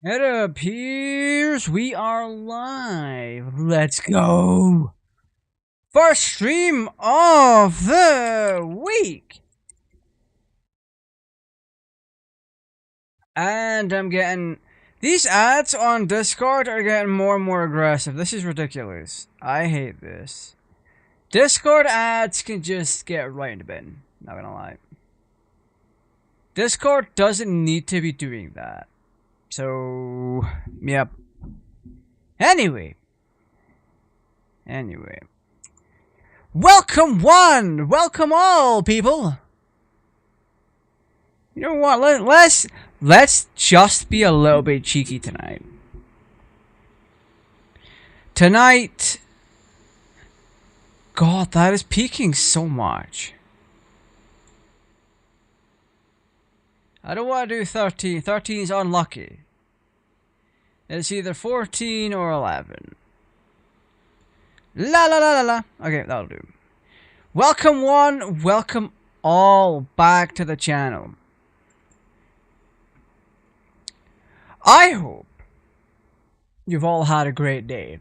It appears we are live. Let's go. First stream of the week. And I'm getting... These ads on Discord are getting more and more aggressive. This is ridiculous. I hate this. Discord ads can just get right in the bin. Not gonna lie. Discord doesn't need to be doing that. So, yep. Anyway. Welcome one! Welcome all, people! You know what, let's just be a little bit cheeky tonight. Tonight... God, that is peaking so much. I don't want to do 13. 13 is unlucky. It's either 14 or 11. La la la la la. Okay, that'll do. Welcome one, welcome all back to the channel. I hope you've all had a great day.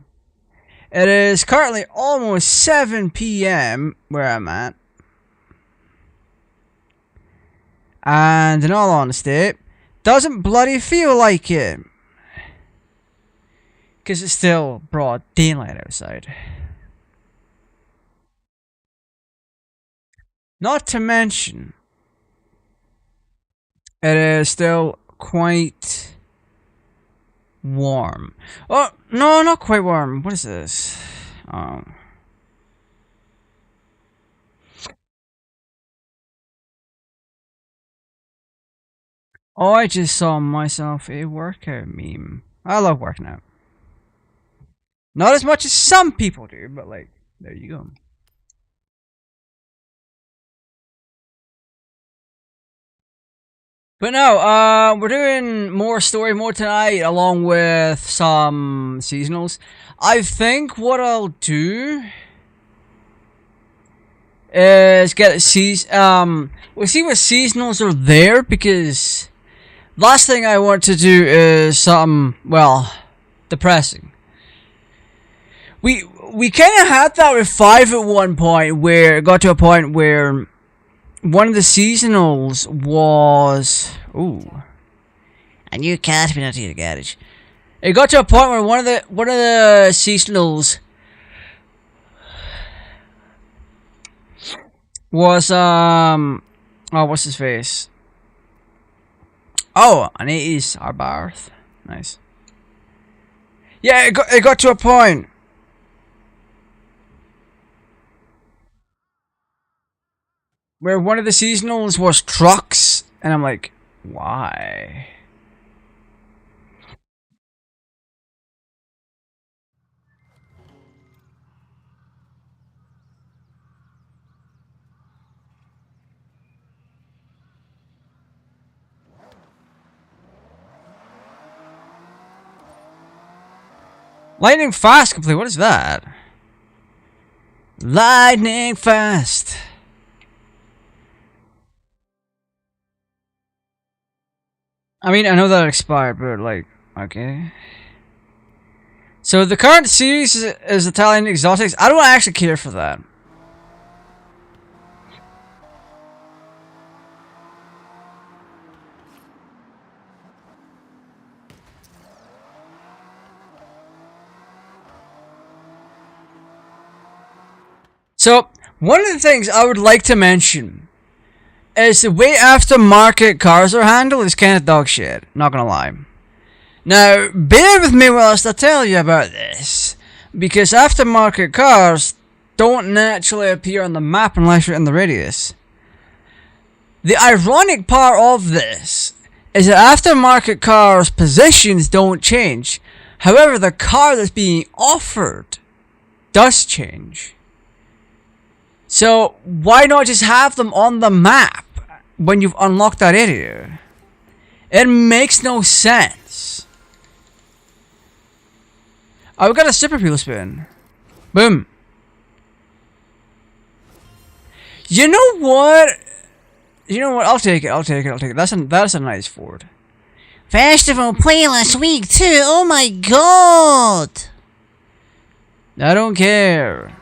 It is currently almost 7 PM where I'm at. And in all honesty, doesn't bloody feel like it. Because it's still broad daylight outside. Not to mention, it is still quite warm. Oh, no, not quite warm. What is this? Oh. Oh, I just saw myself a workout meme. I love working out. Not as much as some people do, but like, there you go. But no, we're doing more story mode tonight, along with some seasonals. I think what I'll do is get we'll see what seasonals are there, because last thing I want to do is something, well, depressing. We kind of had that with 5 at one point, where it got to a point where one of the seasonals was... Ooh. A new cat has been out to the garage. It got to a point where one of the seasonals was, oh, what's his face? Oh, an 80s Arbarth. Nice. Yeah, it got to a point where one of the seasonals was trucks, and I'm like, why? Lightning fast complete, what is that? Lightning fast. I mean, I know that expired, but like, okay. So the current series is Italian Exotics. I don't actually care for that. So, one of the things I would like to mention is the way aftermarket cars are handled is kind of dog shit. Not gonna lie. Now, bear with me whilst I tell you about this, because aftermarket cars don't naturally appear on the map unless you're in the radius. The ironic part of this is that aftermarket cars' positions don't change. However, the car that's being offered does change. So, why not just have them on the map when you've unlocked that area? It makes no sense. Oh, we got a super peel spin. Boom. You know what? I'll take it. That's a nice Ford. Festival playlist week 2. Oh my god. I don't care.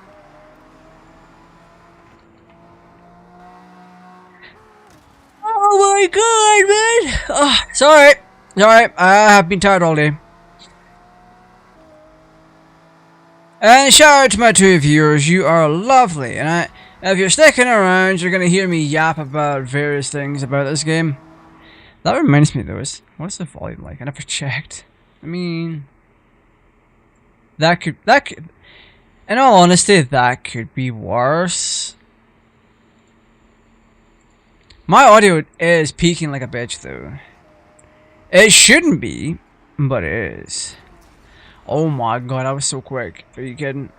Oh my god, man! Oh, sorry. Sorry, I have been tired all day. And shout out to my 2 viewers, you are lovely. And if you're sticking around, you're gonna hear me yap about various things about this game. That reminds me though, what's the volume like? I never checked. I mean, that could, in all honesty, that could be worse. My audio is peaking like a bitch though. It shouldn't be, but it is. Oh my god, that was so quick. Are you kidding?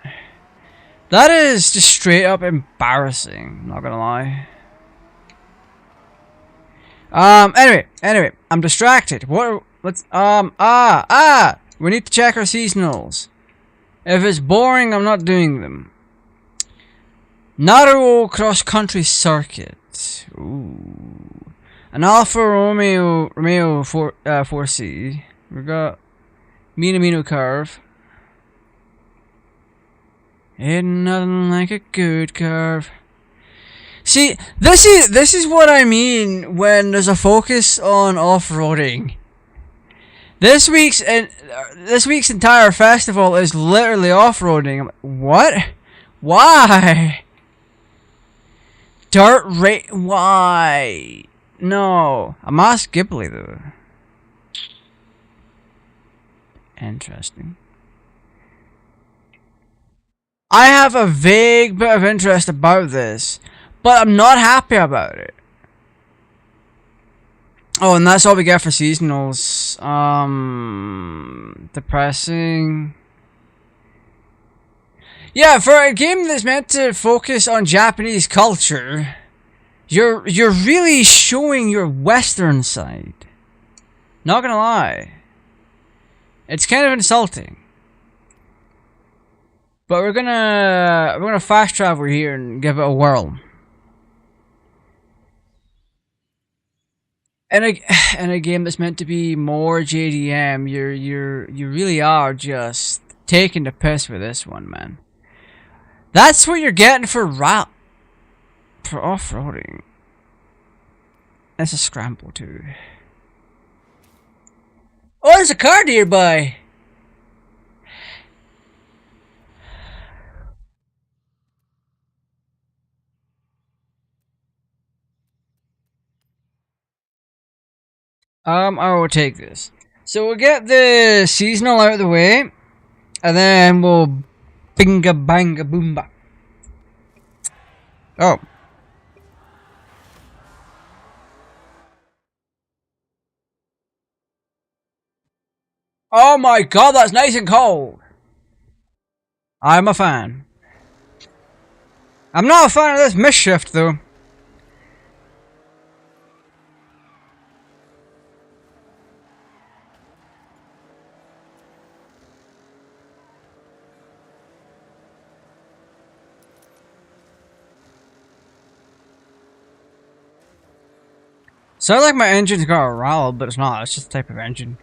That is just straight up embarrassing, not gonna lie. Anyway, I'm distracted. We need to check our seasonals. If it's boring, I'm not doing them. Naruto cross country circuit. Ooh. An Alfa Romeo 4C. We got Minamino curve. Ain't nothing like a good curve. See, this is what I mean when there's a focus on off-roading. This week's entire festival is literally off-roading. What? Why? Dirt rate? Why? No, I'm asked Ghibli though. Interesting. I have a vague bit of interest about this, but I'm not happy about it. Oh, and that's all we get for seasonals. Depressing. Yeah, for a game that's meant to focus on Japanese culture, you're really showing your Western side. Not gonna lie. It's kind of insulting. But we're gonna fast travel here and give it a whirl. In a game that's meant to be more JDM, you really are just taking the piss with this one, man. That's what you're getting for off-roading. That's a scramble too. Oh, there's a car nearby. I will take this. So we'll get the seasonal out of the way, and then we'll binga banga boomba. Oh. Oh my god, that's nice and cold. I'm a fan. I'm not a fan of this mischief though. Sounds like my engine's got a rattle, but it's not. It's just a type of engine.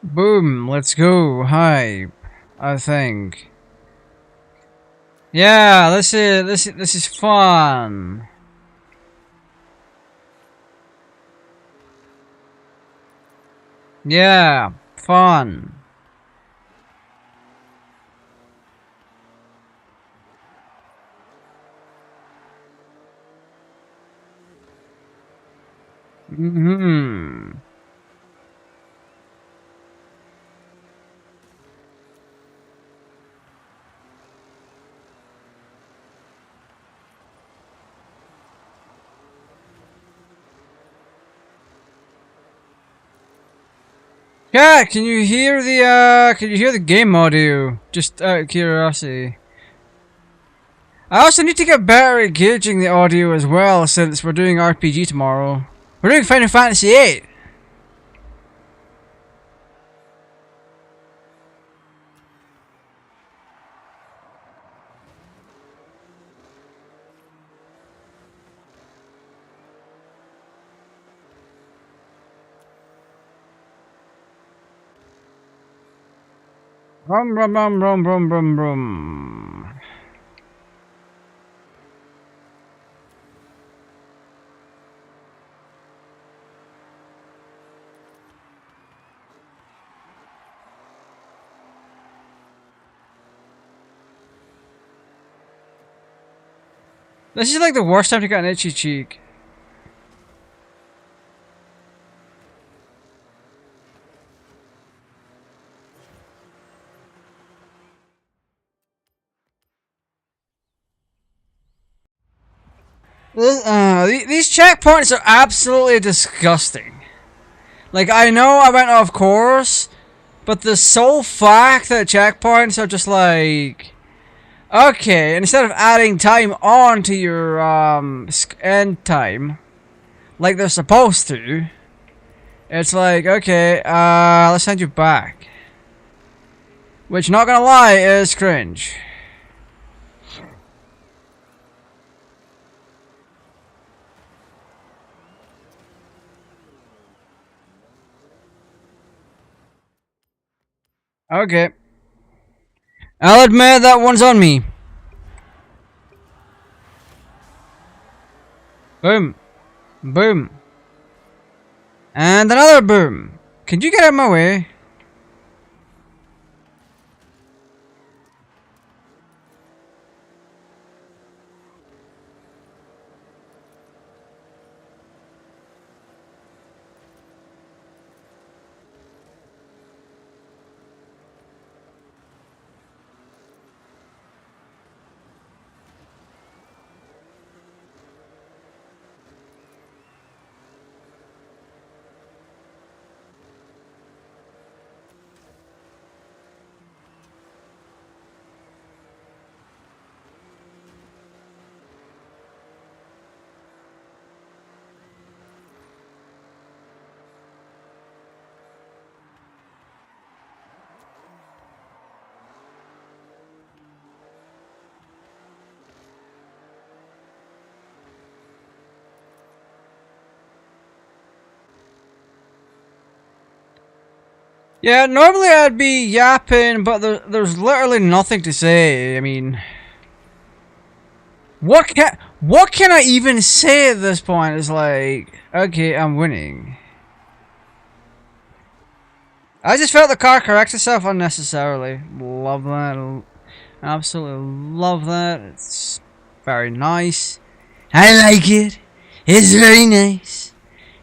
Boom, let's go. Hype, I think. Yeah, this is fun. Yeah, fun. Mm-hmm. Yeah, can you hear the game audio? Just out of curiosity. I also need to get better at gauging the audio as well, since we're doing RPG tomorrow. We're doing Final Fantasy VIII. Rum rum rum rum rum rum rum. This is like the worst time to get an itchy cheek. These checkpoints are absolutely disgusting. Like, I know I went off course, but the sole fact that checkpoints are just like... Okay, instead of adding time on to your end time, like they're supposed to, it's like, okay, let's send you back. Which, not gonna lie, is cringe. Okay. I'll admit that one's on me. Boom. Boom. And another boom. Can you get out of my way? Yeah, normally I'd be yapping, but there's literally nothing to say. I mean, what can I even say at this point? It's like, okay, I'm winning. I just felt the car corrects itself unnecessarily. Love that. Absolutely love that. It's very nice. I like it. It's very nice.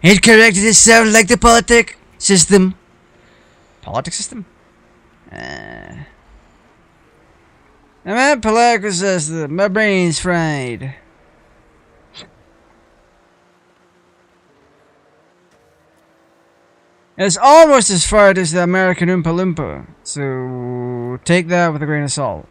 It corrected itself like the politic system. Politics system? I'm at political system. My brain's fried. It's almost as fried as the American Oompa Loompa, so take that with a grain of salt.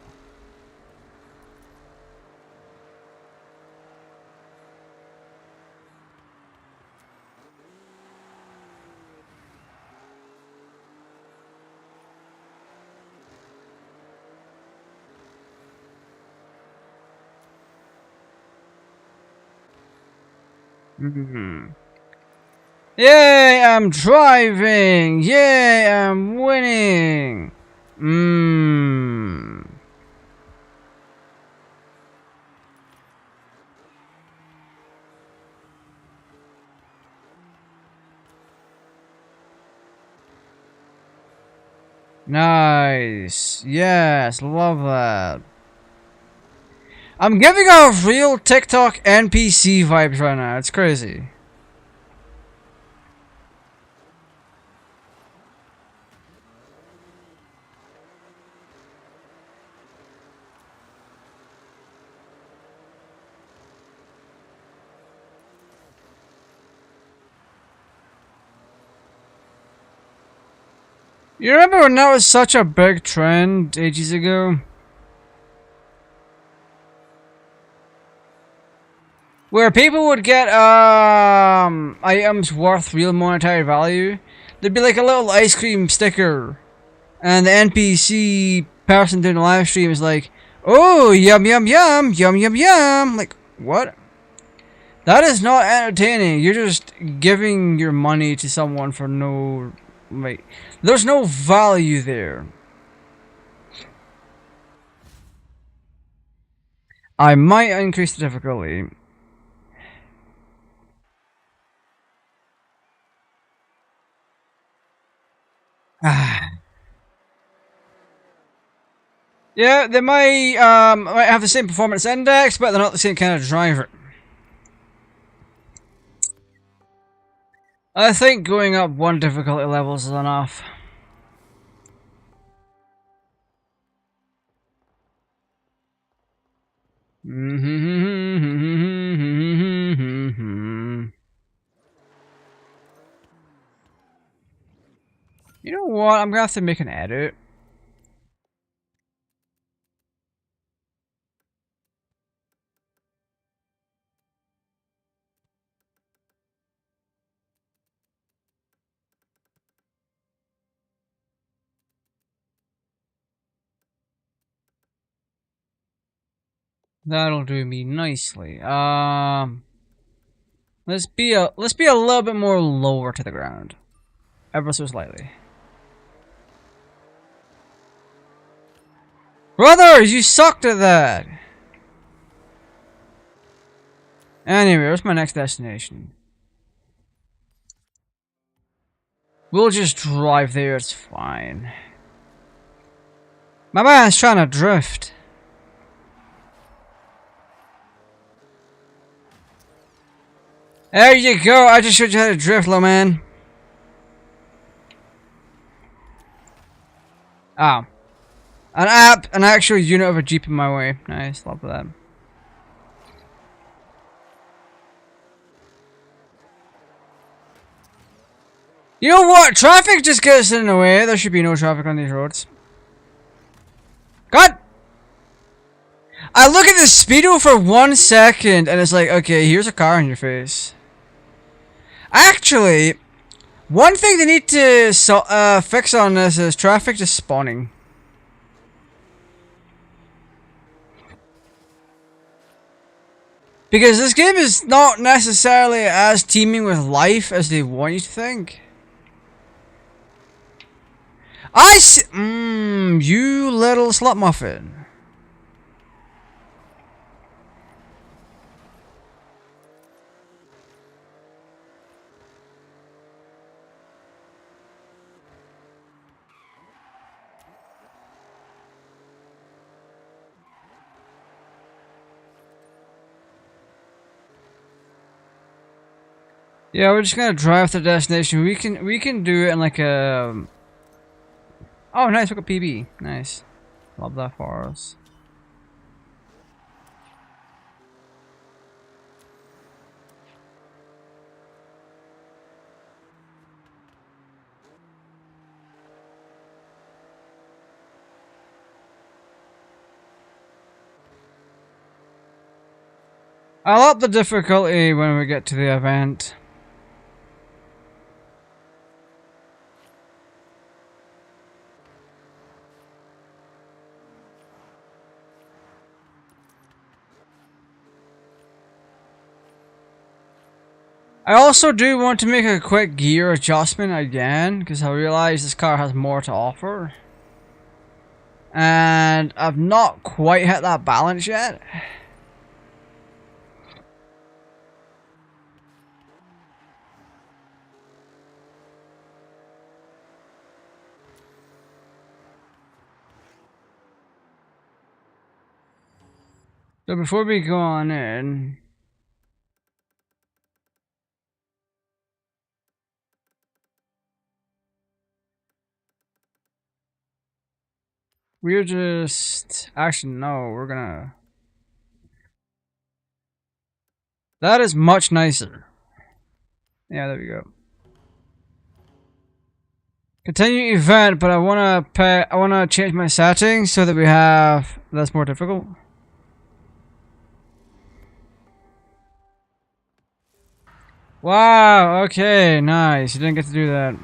Yay, I'm driving! Yay, I'm winning! Nice. Yes, love that. I'm giving off real TikTok NPC vibes right now. It's crazy. You remember when that was such a big trend ages ago? Where people would get items worth real monetary value. There'd be like a little ice cream sticker, and the NPC person doing the live stream is like, "Oh, yum yum yum, yum yum yum." Like, what? That is not entertaining. You're just giving your money to someone for no, like, there's no value there. I might increase the difficulty. Yeah, they might have the same performance index, but they're not the same kind of driver. I think going up one difficulty level is enough. You know what? I'm gonna have to make an edit. That'll do me nicely. Let's be a little bit more lower to the ground, ever so slightly. Brothers, you sucked at that. Anyway, where's my next destination? We'll just drive there. It's fine. My man's trying to drift. There you go. I just showed you how to drift, low man. Oh. An actual unit of a Jeep in my way. Nice, love that. You know what? Traffic just gets in the way. There should be no traffic on these roads. God! I look at the speedo for 1 second and it's like, okay, here's a car in your face. Actually, one thing they need to fix on this is traffic just spawning. Because this game is not necessarily as teeming with life as they want you to think. I see. You little slut muffin. Yeah, we're just gonna drive to the destination. We can do it in like a. Oh, nice! Look at PB. Nice. Love that for us. I'll up the difficulty when we get to the event. I also do want to make a quick gear adjustment again, because I realize this car has more to offer. And I've not quite hit that balance yet. So before we go on in, we're just... Actually, no, we're gonna... That is much nicer. Yeah, there we go. Continue event, but I wanna change my settings so that we have that's more difficult. Wow, okay, nice. You didn't get to do that.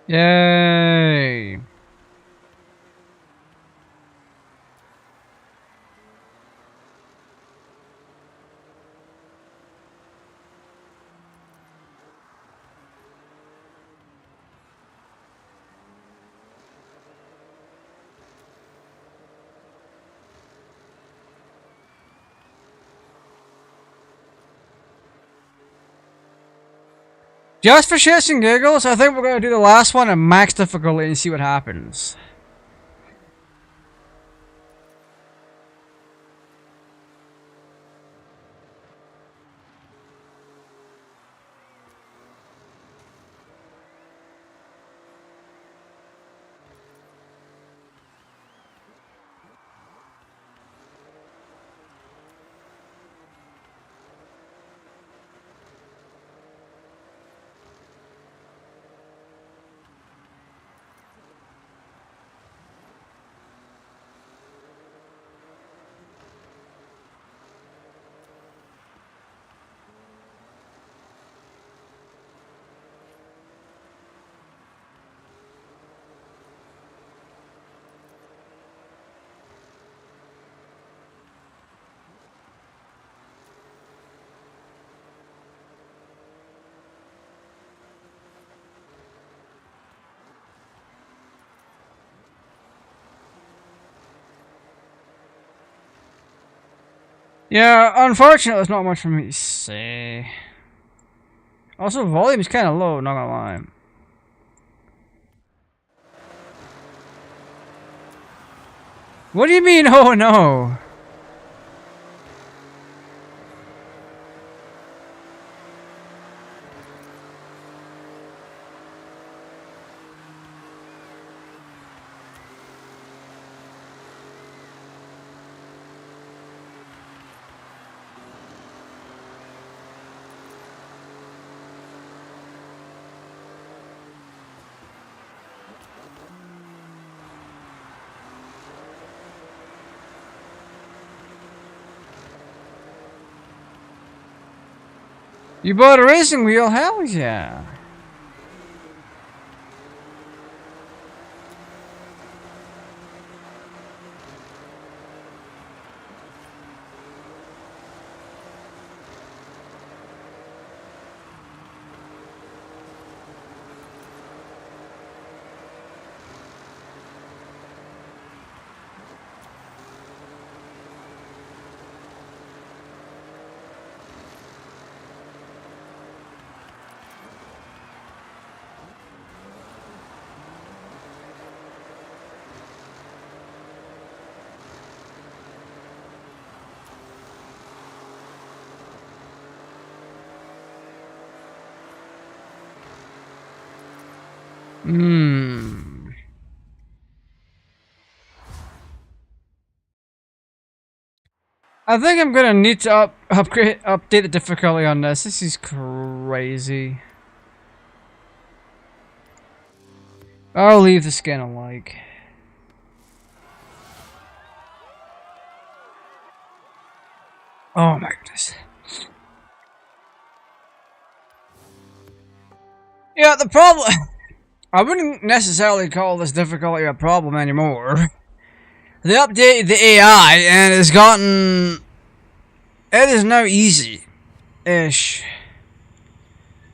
Yay! Just for shits and giggles, I think we're gonna do the last one at max difficulty and see what happens. Yeah, unfortunately, there's not much for me to say. Also, volume's kind of low, not gonna lie. What do you mean, oh no? You bought a racing wheel? Hell yeah. I think I'm gonna need to update the difficulty on this. This is crazy. I'll leave the skin alike. Oh my goodness. Yeah, the problem... I wouldn't necessarily call this difficulty a problem anymore. They updated the AI and it's gotten It is now easy-ish.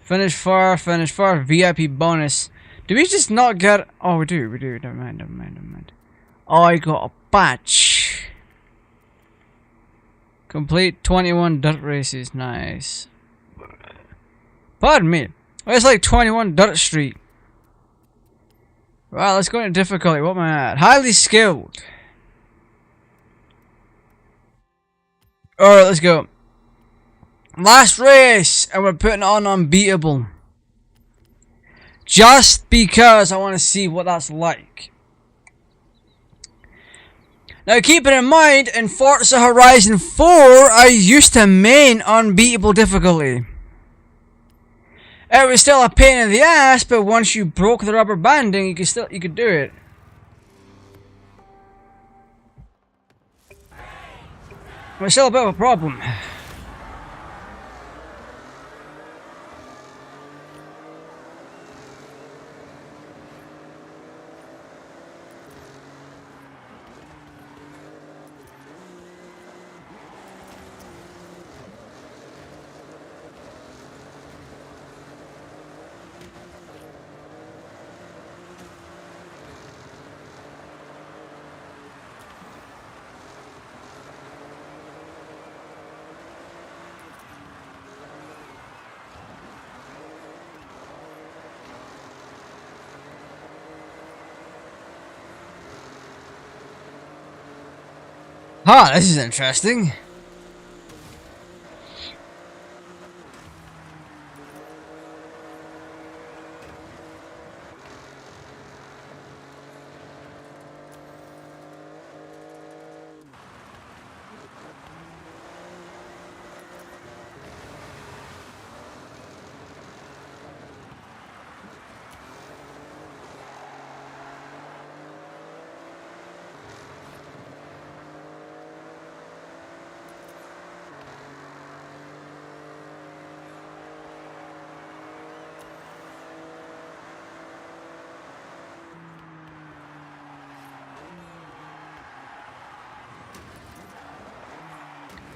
Finish far, VIP bonus. Do we just not get... Oh, we do. Never mind. I got a batch. Complete 21 dirt races. Nice. Pardon me. It's like 21 dirt street. Right, let's go into difficulty. What am I at? Highly skilled. Alright, let's go. Last race, and we're putting on unbeatable. Just because I want to see what that's like. Now keep it in mind, in Forza Horizon 4, I used to main unbeatable difficulty. It was still a pain in the ass, but once you broke the rubber banding, you could do it. But it's still a bit of a problem. Ah, this is interesting.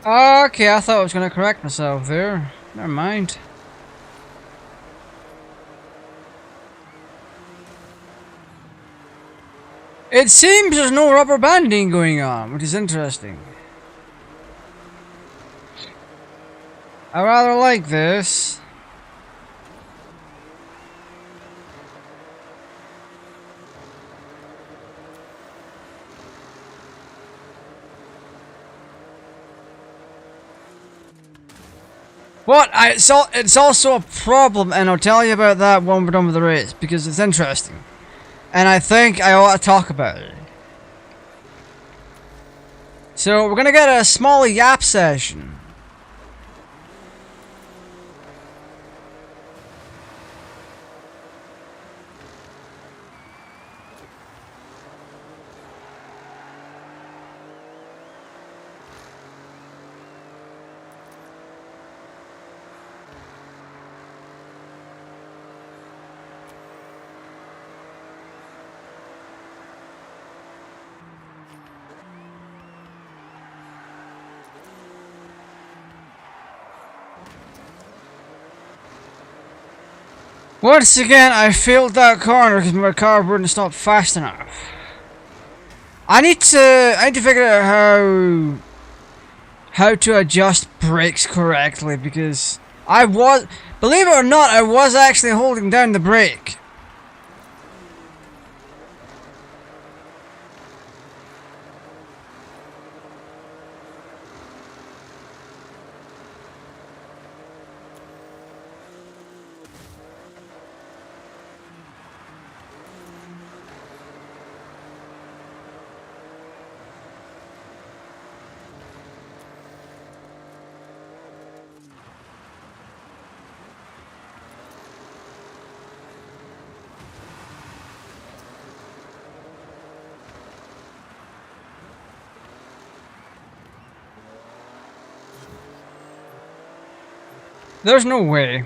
Okay, I thought I was going to correct myself there. Never mind. It seems there's no rubber banding going on, which is interesting. I rather like this. But it's also a problem, and I'll tell you about that when we're done with the race, because it's interesting. And I think I ought to talk about it. So, we're gonna get a small yap session. Once again, I failed that corner because my car wouldn't stop fast enough. I need to figure out how to adjust brakes correctly, because believe it or not, I was actually holding down the brake. There's no way.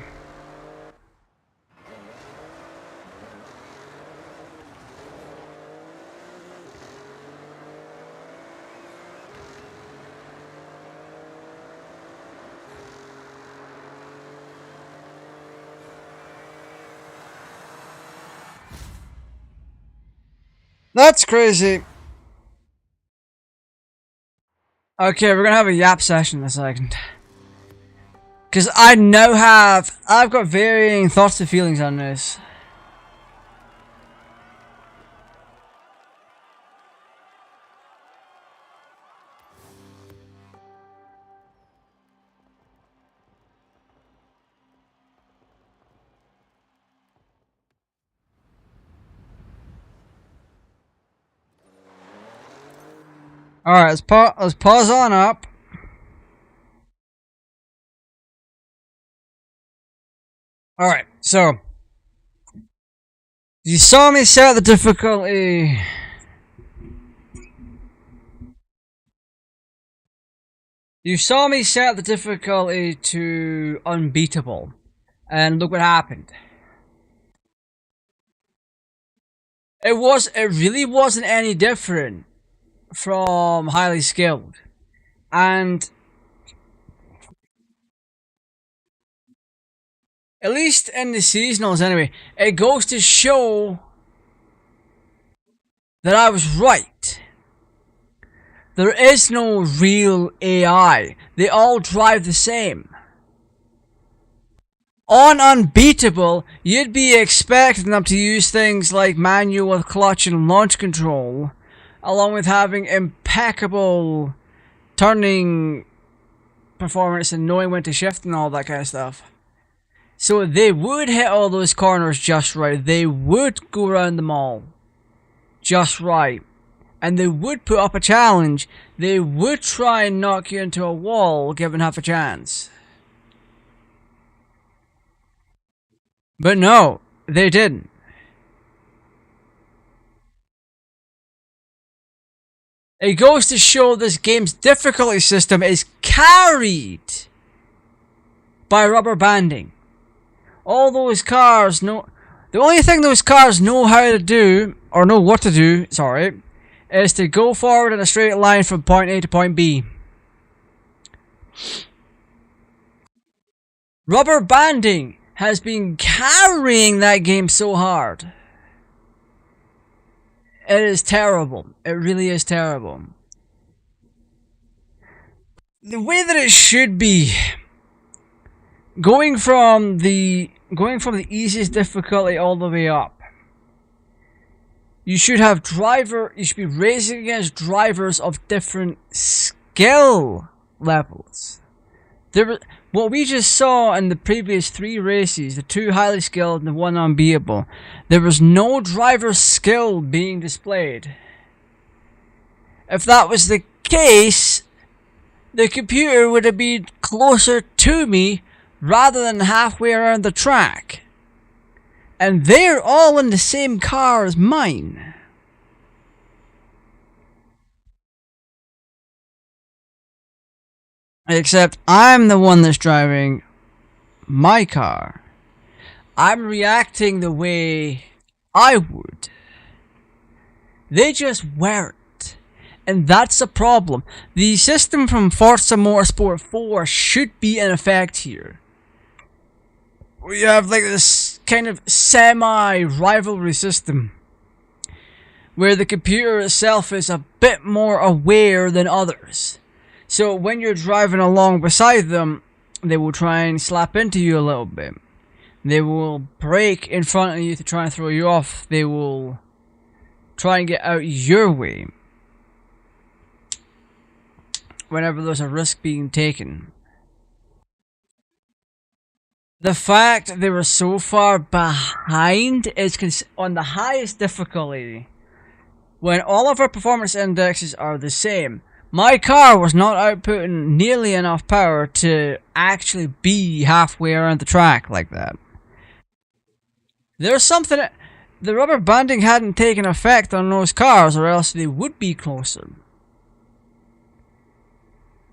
That's crazy. Okay, we're gonna have a yap session in a second. Because I've got varying thoughts and feelings on this. Alright, let's pause on up. Alright, so you saw me set the difficulty. You saw me set the difficulty to unbeatable. And look what happened. It really wasn't any different from highly skilled. And at least in the seasonals anyway, it goes to show that I was right. There is no real AI. They all drive the same. On Unbeatable, you'd be expecting them to use things like manual with clutch and launch control, along with having impeccable turning performance and knowing when to shift and all that kind of stuff. So they would hit all those corners just right. They would go around them all just right. And they would put up a challenge. They would try and knock you into a wall given half a chance. But no, they didn't. It goes to show this game's difficulty system is carried by rubber banding. All those cars know... The only thing those cars know how to do, or know what to do, sorry, is to go forward in a straight line from point A to point B. Rubber banding has been carrying that game so hard. It is terrible. It really is terrible. The way that it should be, going from the easiest difficulty all the way up. You should be racing against drivers of different skill levels. What we just saw in the previous 3 races, the 2 highly skilled and the 1 unbeatable, there was no driver skill being displayed. If that was the case, the computer would have been closer to me rather than halfway around the track. And they're all in the same car as mine. Except I'm the one that's driving my car. I'm reacting the way I would. They just weren't. And that's a problem. The system from Forza Motorsport 4 should be in effect here. We have like this kind of semi-rivalry system where the computer itself is a bit more aware than others. So when you're driving along beside them, they will try and slap into you a little bit. They will brake in front of you to try and throw you off. They will try and get out your way whenever there's a risk being taken. The fact they were so far behind is on the highest difficulty, when all of our performance indexes are the same. My car was not outputting nearly enough power to actually be halfway around the track like that. There's something... The rubber banding hadn't taken effect on those cars, or else they would be closer.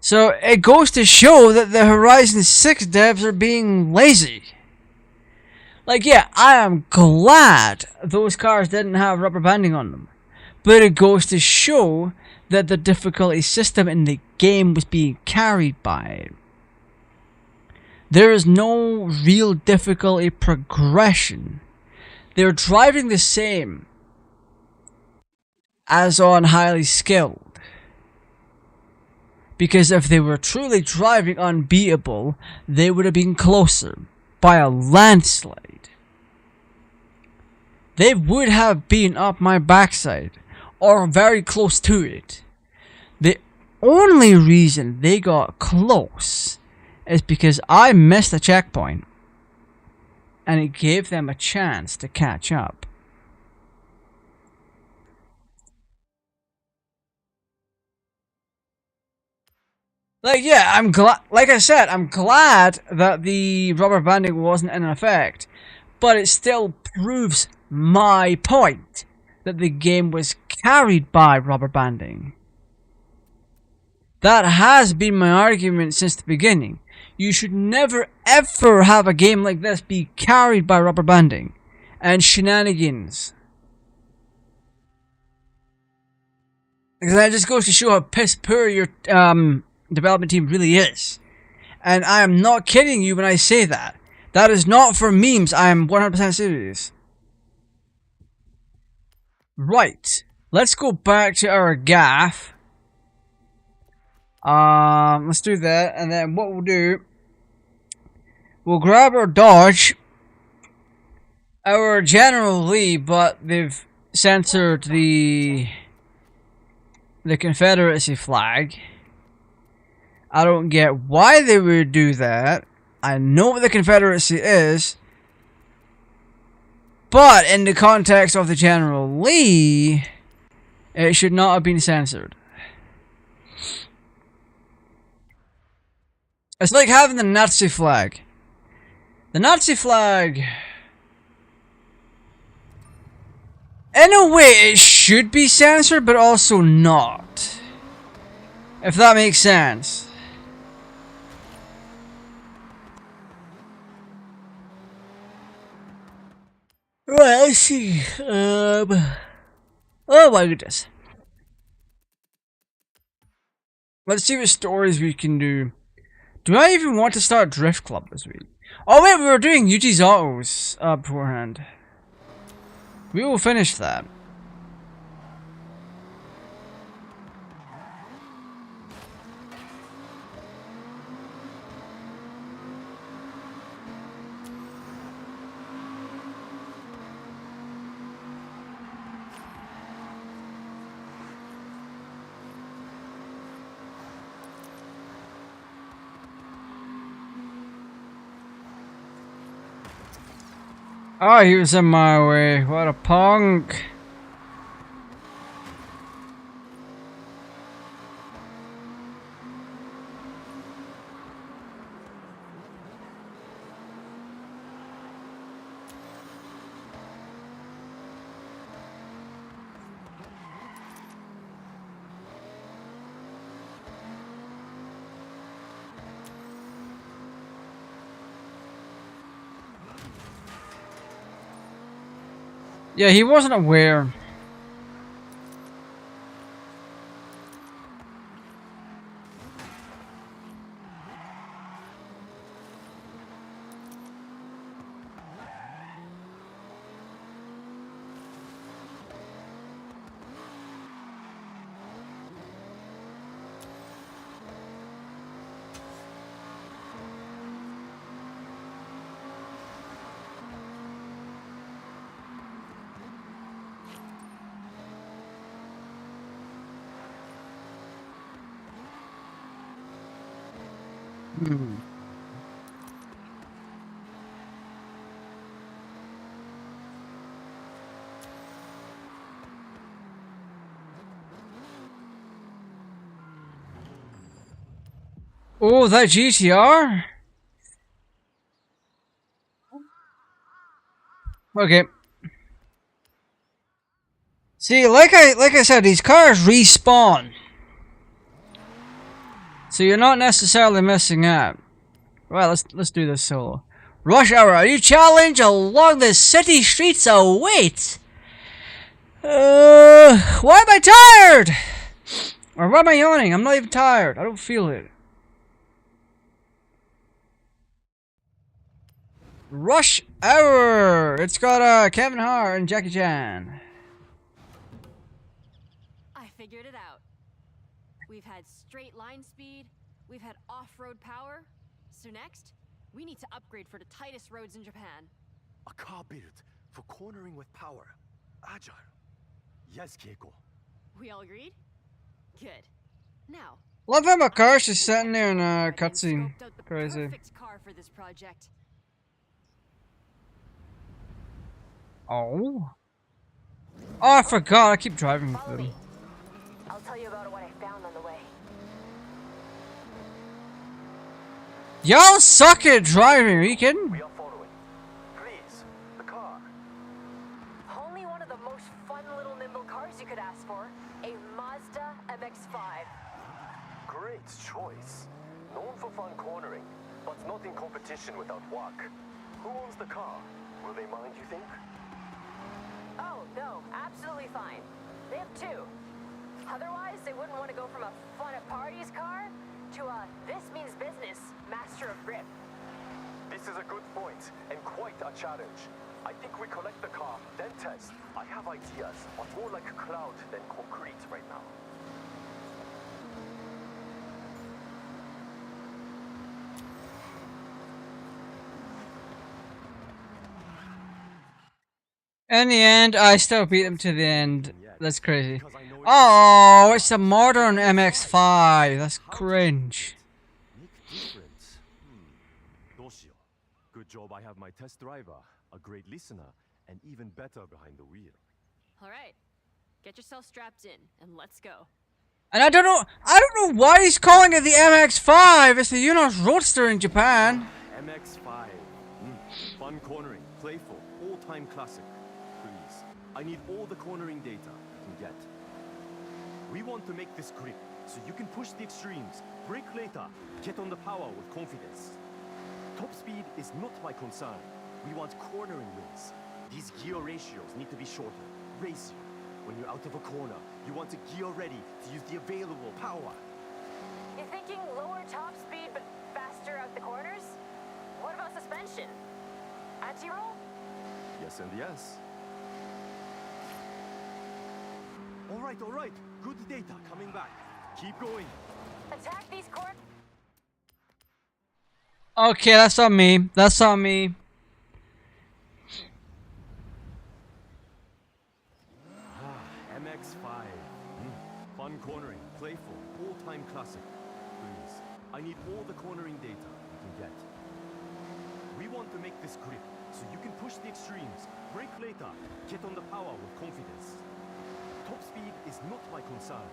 So it goes to show that the Horizon 6 devs are being lazy. Like, yeah, I am glad those cars didn't have rubber banding on them. But it goes to show that the difficulty system in the game was being carried by it. There is no real difficulty progression. They're driving the same. as on highly skilled. Because if they were truly driving unbeatable, they would have been closer by a landslide. They would have been up my backside, or very close to it. The only reason they got close is because I missed a checkpoint, and it gave them a chance to catch up. Like, yeah, I'm glad. Like I said, I'm glad that the rubber banding wasn't in effect, but it still proves my point that the game was carried by rubber banding. That has been my argument since the beginning. You should never ever have a game like this be carried by rubber banding and shenanigans. Because that just goes to show how piss poor your development team really is. And I am not kidding you when I say that. That is not for memes, I am 100% serious. Right, let's go back to our gaff. Let's do that, and then what we'll do, we'll grab our Dodge, our General Lee, but they've censored the Confederacy flag. I don't get why they would do that. I know what the Confederacy is, but in the context of the General Lee, it should not have been censored. It's like having the Nazi flag. The Nazi flag, in a way, it should be censored, but also not. If that makes sense. Right, let's see. Oh my goodness. Let's see what stories we can do. Do I even want to start Drift Club this week? Oh wait, we were doing Yuji's Autos beforehand. We will finish that. Oh, he was in my way. What a punk. Yeah, he wasn't aware. Oh, that GTR? Okay. See, like I said, these cars respawn. So you're not necessarily missing out. Right, let's do this solo. Rush hour, are you challenged along the city streets? Await. Why am I tired? Or why am I yawning? I'm not even tired. I don't feel it. Rush hour. It's got Kevin Hart and Jackie Chan. figured it out. We've had straight line speed, we've had off-road power. So next, we need to upgrade for the tightest roads in Japan. A car built for cornering with power. Agile. Yes, Keiko. We all agreed? Good. Now, Love how my car's just sitting there in a cutscene. scoped out the Crazy. perfect car for this project. Oh. Oh, I forgot. I keep driving with Follow them. me. I'll tell you about what I found on the way. Y'all suck at driving. Are you kidding? We are following. Please, the car. Only one of the most fun little nimble cars you could ask for. A Mazda MX-5. Great choice. Known for fun cornering, but not in competition without work. Who owns the car? Will they mind, you think? Oh, no, absolutely fine. They have two. Otherwise, they wouldn't want to go from a fun at parties car to a this means business master of grip. This is a good point, and quite a challenge. I think we collect the car, then test. I have ideas, but more like cloud than concrete right now. In the end, I still beat them to the end. That's crazy. Oh, it's a modern MX-5. That's cringe. Difference. Good job I have my test driver, a great listener, and even better behind the wheel. All right, get yourself strapped in and let's go. And I don't know why he's calling it the MX-5. It's the Yunos Roadster in Japan. MX-5. Fun cornering, playful, all-time classic. Please, I need all the cornering data I can get. We want to make this grip, so you can push the extremes, brake later, get on the power with confidence. Top speed is not my concern. We want cornering wins. These gear ratios need to be shorter, racier. When you're out of a corner, you want to gear ready to use the available power. You're thinking lower top speed but faster out the corners? What about suspension? Anti-roll? Yes and yes. All right. Good data coming back. Keep going. Attack these corners. Okay, that's on me. That's on me. MX-5. Fun cornering, playful, all-time classic. Please, I need all the cornering data you can get. We want to make this grip, so you can push the extremes, brake later, get on the power with confidence. Top speed is not my concern.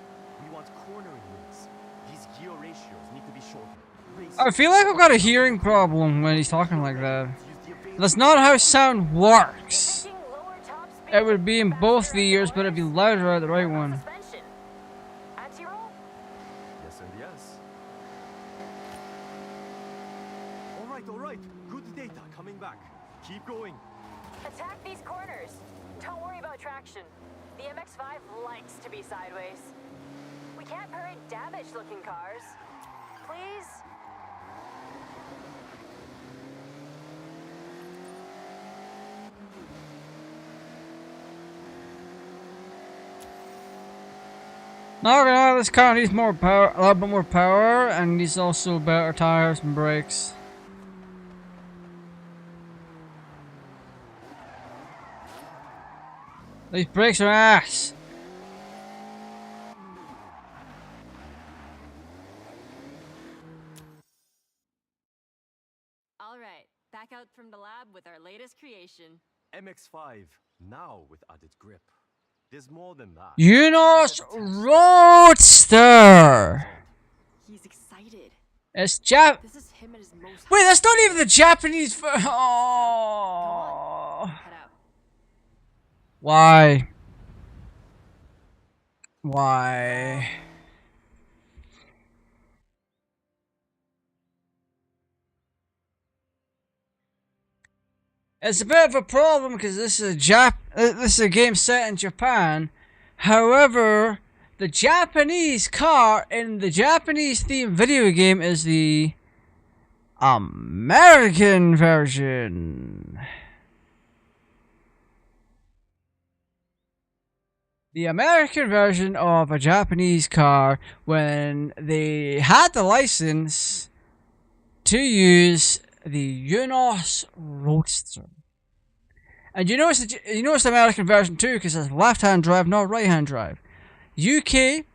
We want cornering wins. These gear ratios need to be shorter. I feel like I've got a hearing problem when he's talking like that. That's not how sound works. Thinking lower top speed It would be in both the ears, but it'd be louder at the right What about one. suspension? Anti-roll? Yes and yes. All right. Good data coming back. Keep going. Attack these corners. Don't worry about traction. The MX-5 likes to be sideways. We can't parade damaged-looking cars. Please? Not gonna lie, this car needs more power, a lot bit more power, and needs also better tires and brakes. These brakes are ass. All right, back out from the lab with our latest creation. MX-5, now with added grip. There's more than that. Yunos Roadster. He's excited. It's This is him at his most. Wait, that's not even the Japanese. Oh. Head out. Why? Why? It's a bit of a problem because this is a game set in Japan. However, the Japanese car in the Japanese themed video game is the American version. the American version of a Japanese car when they had the license to use the Unos Roadster. And you notice the American version too, because it's left-hand drive, not right-hand drive. UK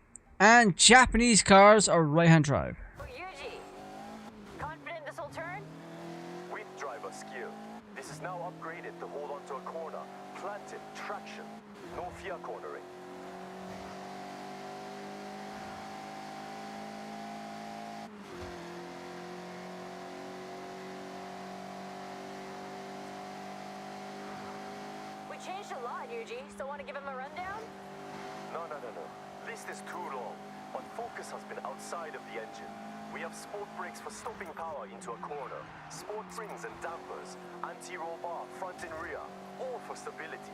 and Japanese cars are right-hand drive. Yuji, confident this will turn? With driver skill. This is now upgraded to hold onto a corner. Planted, traction. No fear cornering. We changed a lot, Yuji. Still want to give him a rundown? No. List is too long, but focus has been outside of the engine. We have sport brakes for stopping power into a corner, sport springs and dampers, anti-roll bar front and rear, all for stability.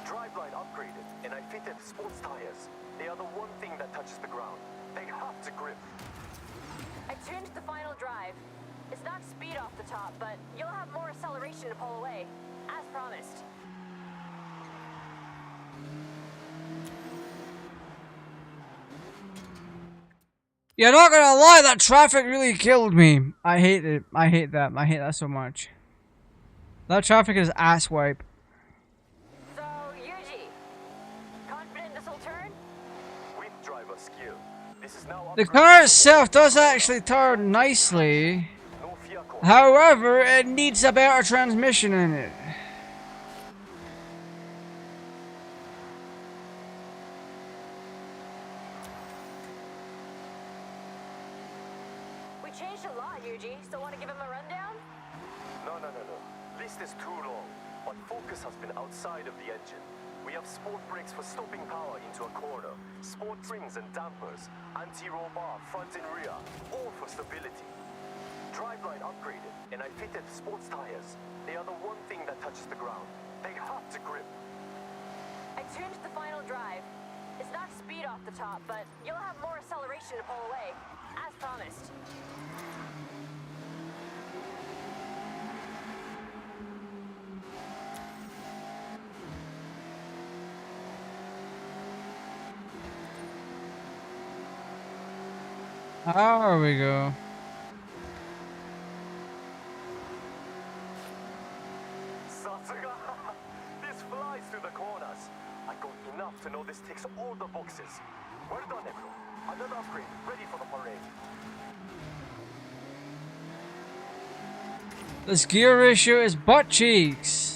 Driveline upgraded, and I fitted sports tires. They are the one thing that touches the ground. They have to grip. I tuned the final drive. It's not speed off the top, but you'll have more acceleration to pull away, as promised. You're not gonna lie, that traffic really killed me. I hate it. I hate that. I hate that so much. That traffic is ass wipe. So, Yuji, confident this will turn? With driver skill. This is now The upgraded car to itself does actually turn nicely. no fear cornering. However, it needs a better transmission in it. We changed a lot, Yuji. Still want to give him a rundown? No. List is too long, but focus has been outside of the engine. We have sport brakes for stopping power into a corner, sport springs and dampers, anti-roll bar front and rear, all for stability. Driveline upgraded, and I fitted sports tires. They are the one thing that touches the ground. They have to grip. I tuned the final drive. It's not speed off the top, but you'll have more acceleration to pull away, as promised. There we go. Satsuga! This flies through the corners. I got enough to know this ticks all the boxes. Well done, Ebro. Another upgrade, ready for the parade. This gear ratio is butt cheeks.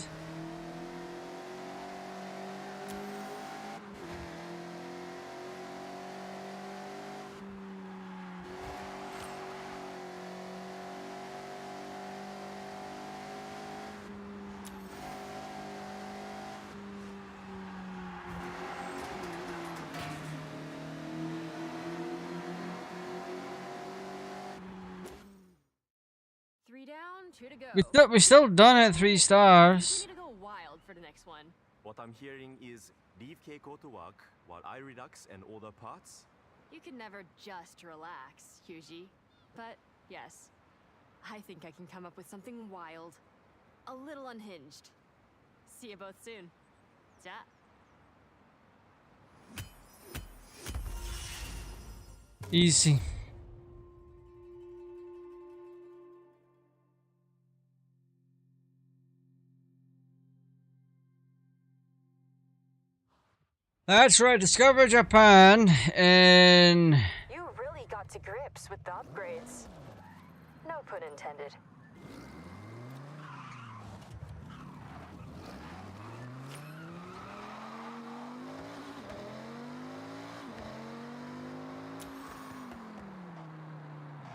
Three down, two to go. We still done it 3 stars. We need to go wild for the next one. What I'm hearing is leave Keiko to work while I relax and order parts. You can never just relax, Yuji. But yes, I think I can come up with something wild. A little unhinged. See you both soon. Ja. Easy. That's right, discover Japan and You really got to grips with the upgrades. No pun intended.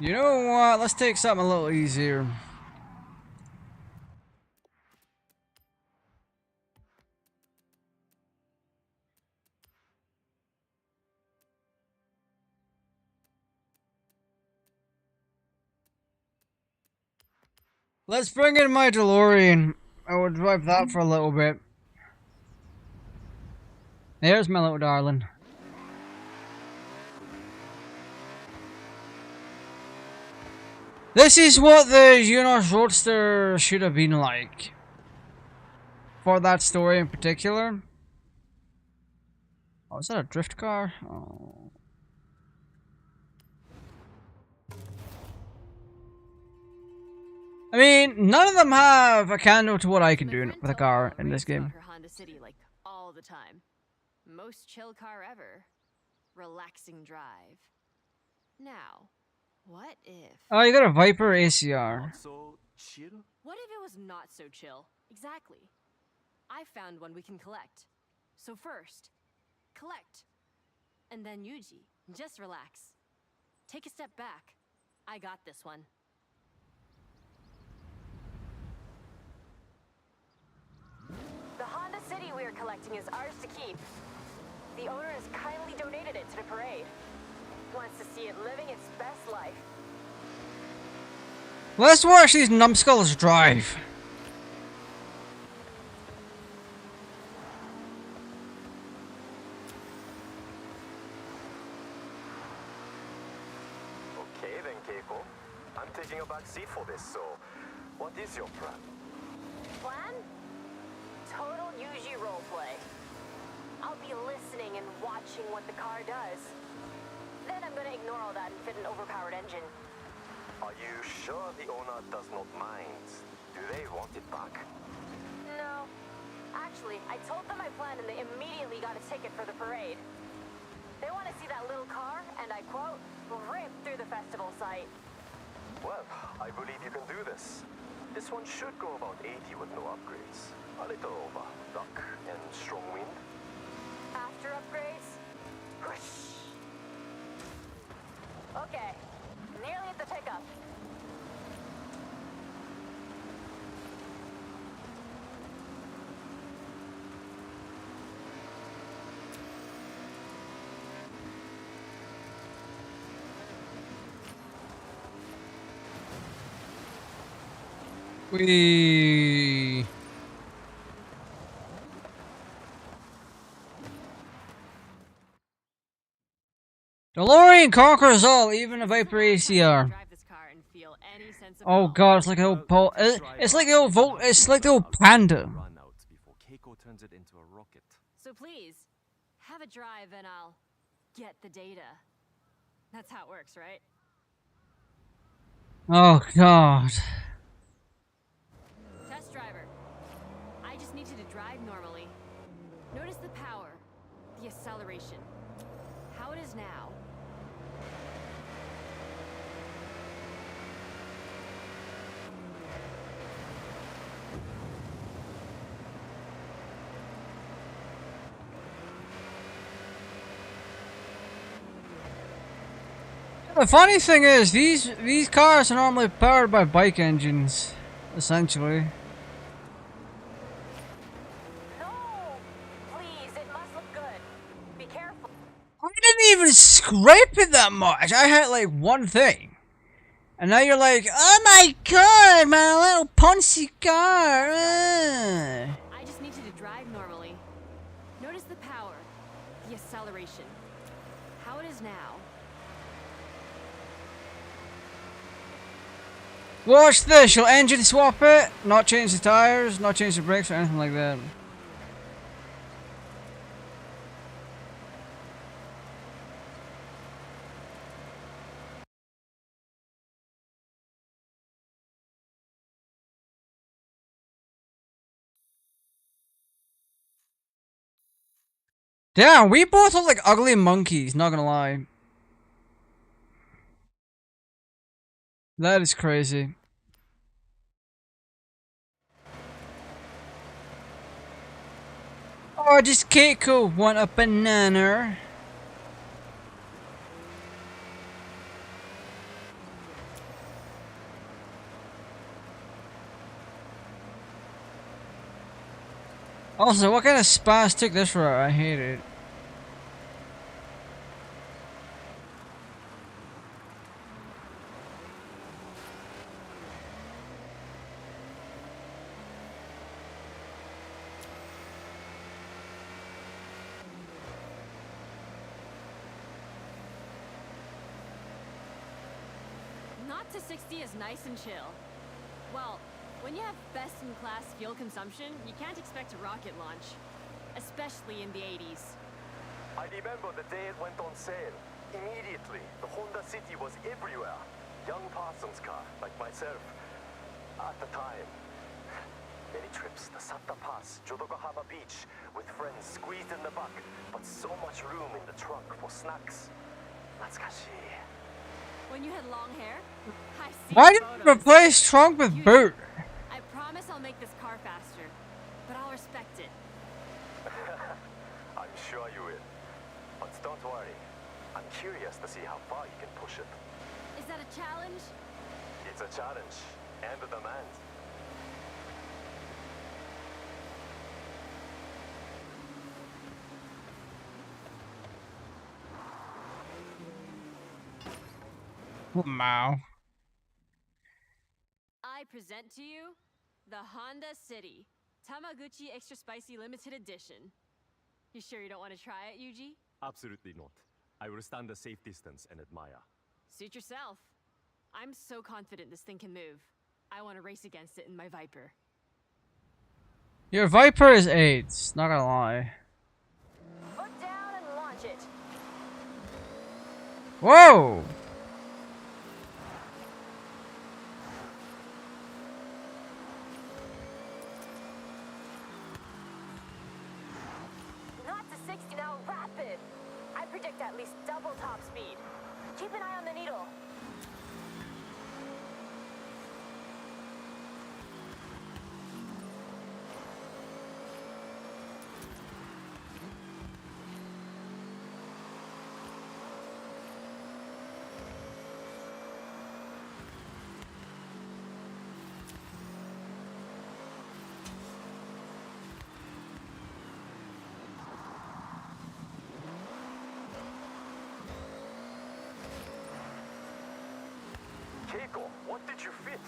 you know what? Let's take something a little easier. Let's bring in my DeLorean. I will drive that for a little bit. There's my little darling. This is what the Unos Roadster should have been like. For that story in particular. Oh, is that a drift car? Oh. I mean, none of them have a candle to what I can do with a car in this game. Her Honda City like all the time. Most chill car ever. Relaxing drive. Now, what if? Oh, you got a Viper ACR. Not so chill? What if it was not so chill? Exactly. I found one we can collect. So first, collect. And then Yuji, just relax. Take a step back. I got this one. The Honda City we are collecting is ours to keep. The owner has kindly donated it to the parade. Wants to see it living its best life. Let's watch these numbskulls drive. Okay then, Keiko. I'm taking a back seat for this, so what is your plan? Plan? Total Yuji roleplay. I'll be listening and watching what the car does. Then I'm gonna ignore all that and fit an overpowered engine. Are you sure the owner does not mind? Do they want it back? No. Actually, I told them my plan and they immediately got a ticket for the parade. They want to see that little car, and I quote, rip through the festival site. Well, I believe you can do this. This one should go about 80 with no upgrades. A little over luck and strong wind. After upgrades? Whoosh. Okay, nearly at the pickup. We. DeLorean conquers all, even a Viper ACR. Drive this car and feel any sense of Oh calm. god, it's like the old Pol. It's like the old Volt. It's like the old Panda. Run out before Keiko turns it into a rocket. So please, have a drive and I'll get the data. That's how it works, right? Oh god. Test driver. I just need you to drive normally. Notice the power, the acceleration. How it is now. The funny thing is, these cars are normally powered by bike engines, essentially. No! Please, it must look good. Be careful. I didn't even scrape it that much. I had like one thing, and now you're like, oh my god, my little punchy car. I just need you to drive normally. Notice the power, the acceleration. How it is now. Watch this. You'll engine swap it, not change the tires, not change the brakes or anything like that. Damn, we both look like ugly monkeys, not gonna lie. That is crazy. Oh, just Keiko want a banana. Also, what kind of spaz took this route? I hate it. Not to 60 is nice and chill. Well, when you have best-in-class fuel consumption, you can't expect a rocket launch. Especially in the 80s. I remember the day it went on sale. Immediately, the Honda City was everywhere. Young Parsons car, like myself. At the time. Many trips to Satta Pass, Jodokohama Beach, with friends squeezed in the back, but so much room in the trunk for snacks. Natsukashi. When you had long hair? I see Why did you photos. replace trunk with boot? I promise I'll make this car faster, but I'll respect it. I'm sure you will. But don't worry. I'm curious to see how far you can push it. Is that a challenge? It's a challenge and a demand. Wow. I present to you the Honda City Tamaguchi Extra Spicy Limited Edition. You sure you don't want to try it, Yuji? Absolutely not. I will stand a safe distance and admire. Suit yourself. I'm so confident this thing can move. I want to race against it in my Viper. Your Viper is AIDS, not gonna lie. Foot down and launch it. Whoa! Not to 60 now, rapid. I predict at least double top speed. Keep an eye on the needle. Keiko, what did you fit?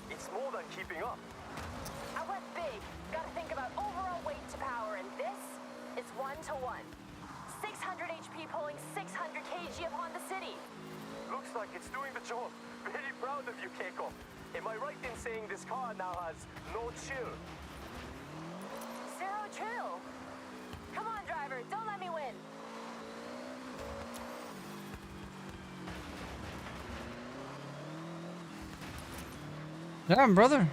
It's more than keeping up. I went big. Gotta think about overall weight to power, and this is 1-to-1. 600 HP pulling 600 kg of Honda City. Looks like it's doing the job. Very proud of you, Keiko. Am I right in saying this car now has no chill? Zero chill. Come on, driver, don't let me win. Damn, brother.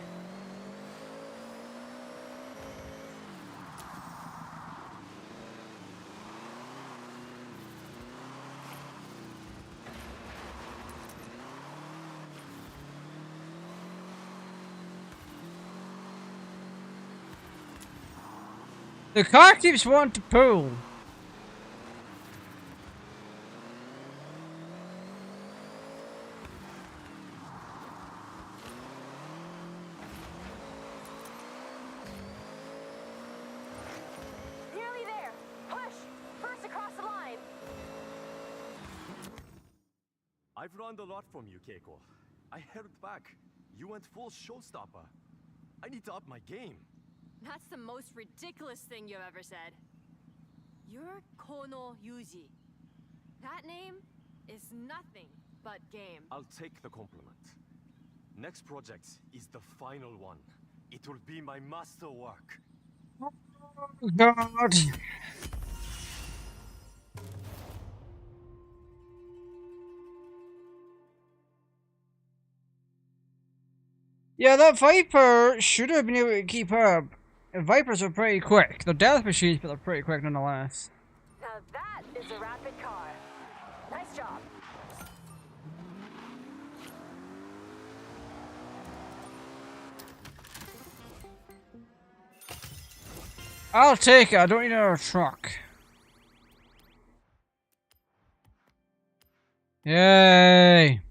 The car keeps wanting to pull. Nearly there. Push. First across the line. I've learned a lot from you, Keiko. I held back. You went full showstopper. I need to up my game. That's the most ridiculous thing you've ever said. You're Kono Yuji. That name is nothing but game. I'll take the compliment. Next project is the final one. It will be my masterwork. God. Yeah, that Viper should have been able to keep up. Vipers are pretty quick. They're death machines, but they're pretty quick nonetheless. Now that is a rapid car. Nice job. I'll take it. I don't need another truck. Yay!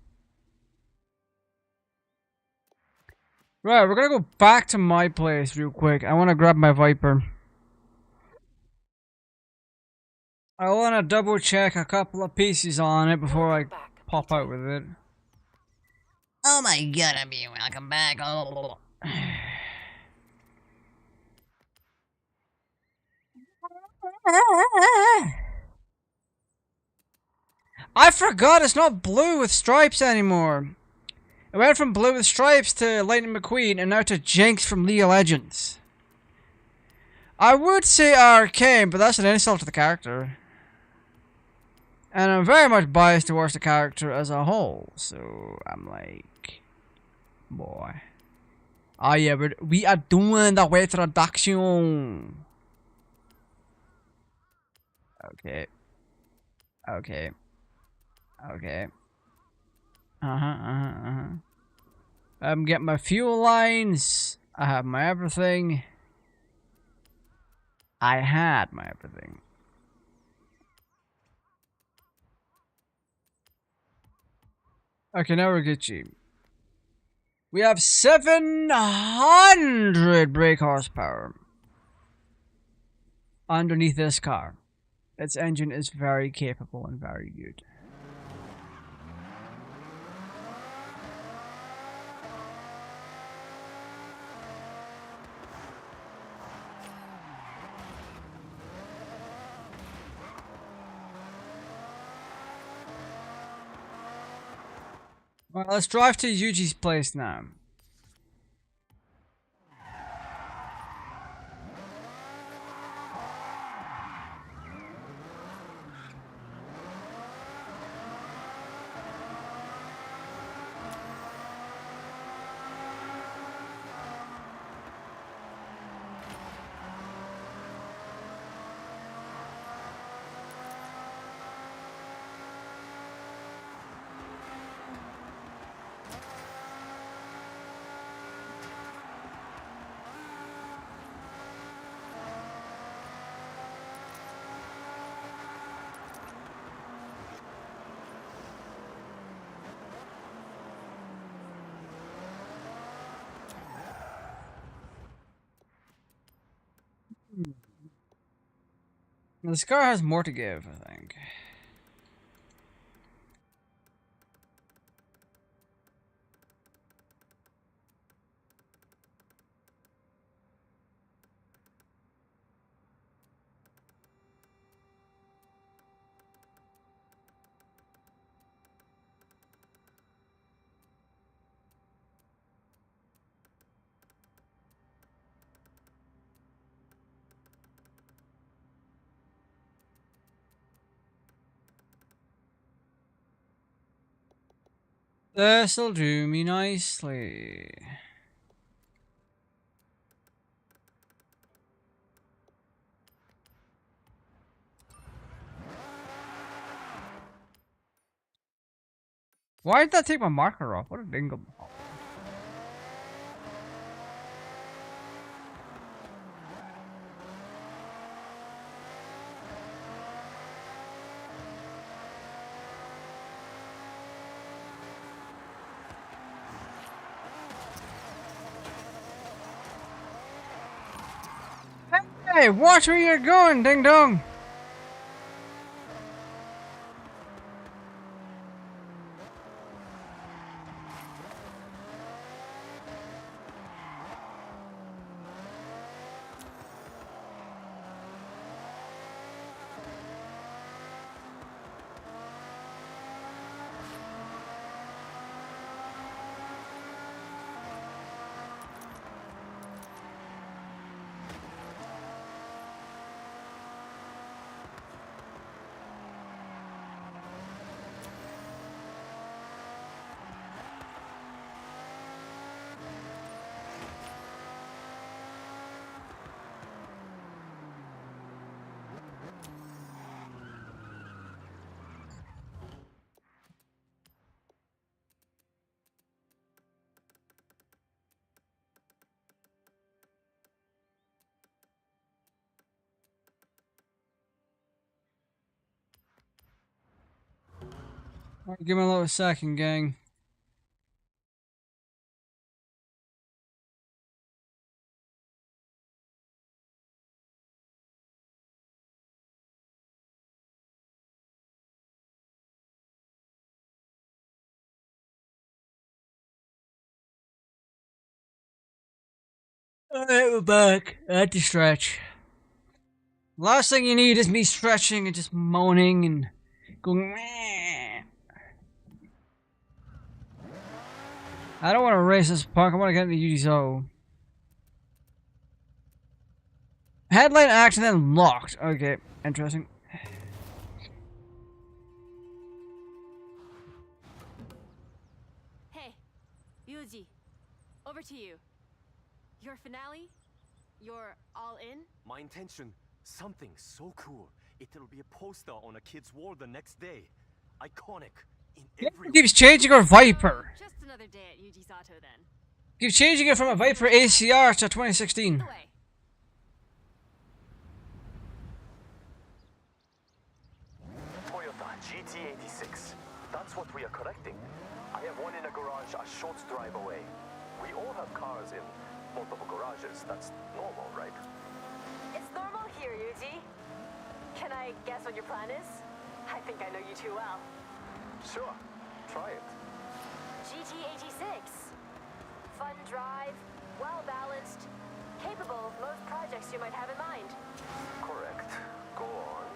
Right, we're gonna go back to my place real quick. I want to grab my Viper. I want to double check a couple of pieces on it before I pop out with it. Oh my god, I'm here. Welcome back. Oh. I forgot it's not blue with stripes anymore. It went from blue with stripes to Lightning McQueen and now to Jinx from League of Legends. I would say arcane, but that's an insult to the character. And I'm very much biased towards the character as a whole, so I'm like, boy. Oh yeah, we are doing the introduction. Okay. Okay. Okay. I'm getting my fuel lines. I have my everything. I had my everything. Okay, now we're Gucci. We have 700 brake horsepower underneath this car. Its engine is very capable and very good. Well, let's drive to Yuji's place now. This car has more to give, I think. This'll do me nicely. Why did that take my marker off? What a dingle. Hey, watch where you're going, ding dong. Alright, give me a little second, gang. Alright, we're back. I had to stretch. Last thing you need is me stretching and just moaning and going. Meh. I don't want to race this park. I want to get into UGZO. Headlight action then locked. Okay, interesting. over to you. Your finale? You're all in? My intention, something so cool. It'll be a poster on a kid's wall the next day. Iconic in every Keeps changing her Viper. Just another day at Yuji's Auto then. Keeps changing it from a Viper ACR to 2016. Away. Toyota GT86. That's what we are collecting. I have one in a garage a short drive away. We all have cars in multiple garages. That's normal, right? It's normal here, Yuji. Can I guess what your plan is? I think I know you too well. Sure. Try it. GT86. Fun drive, well-balanced, capable of most projects you might have in mind. Correct. Go on.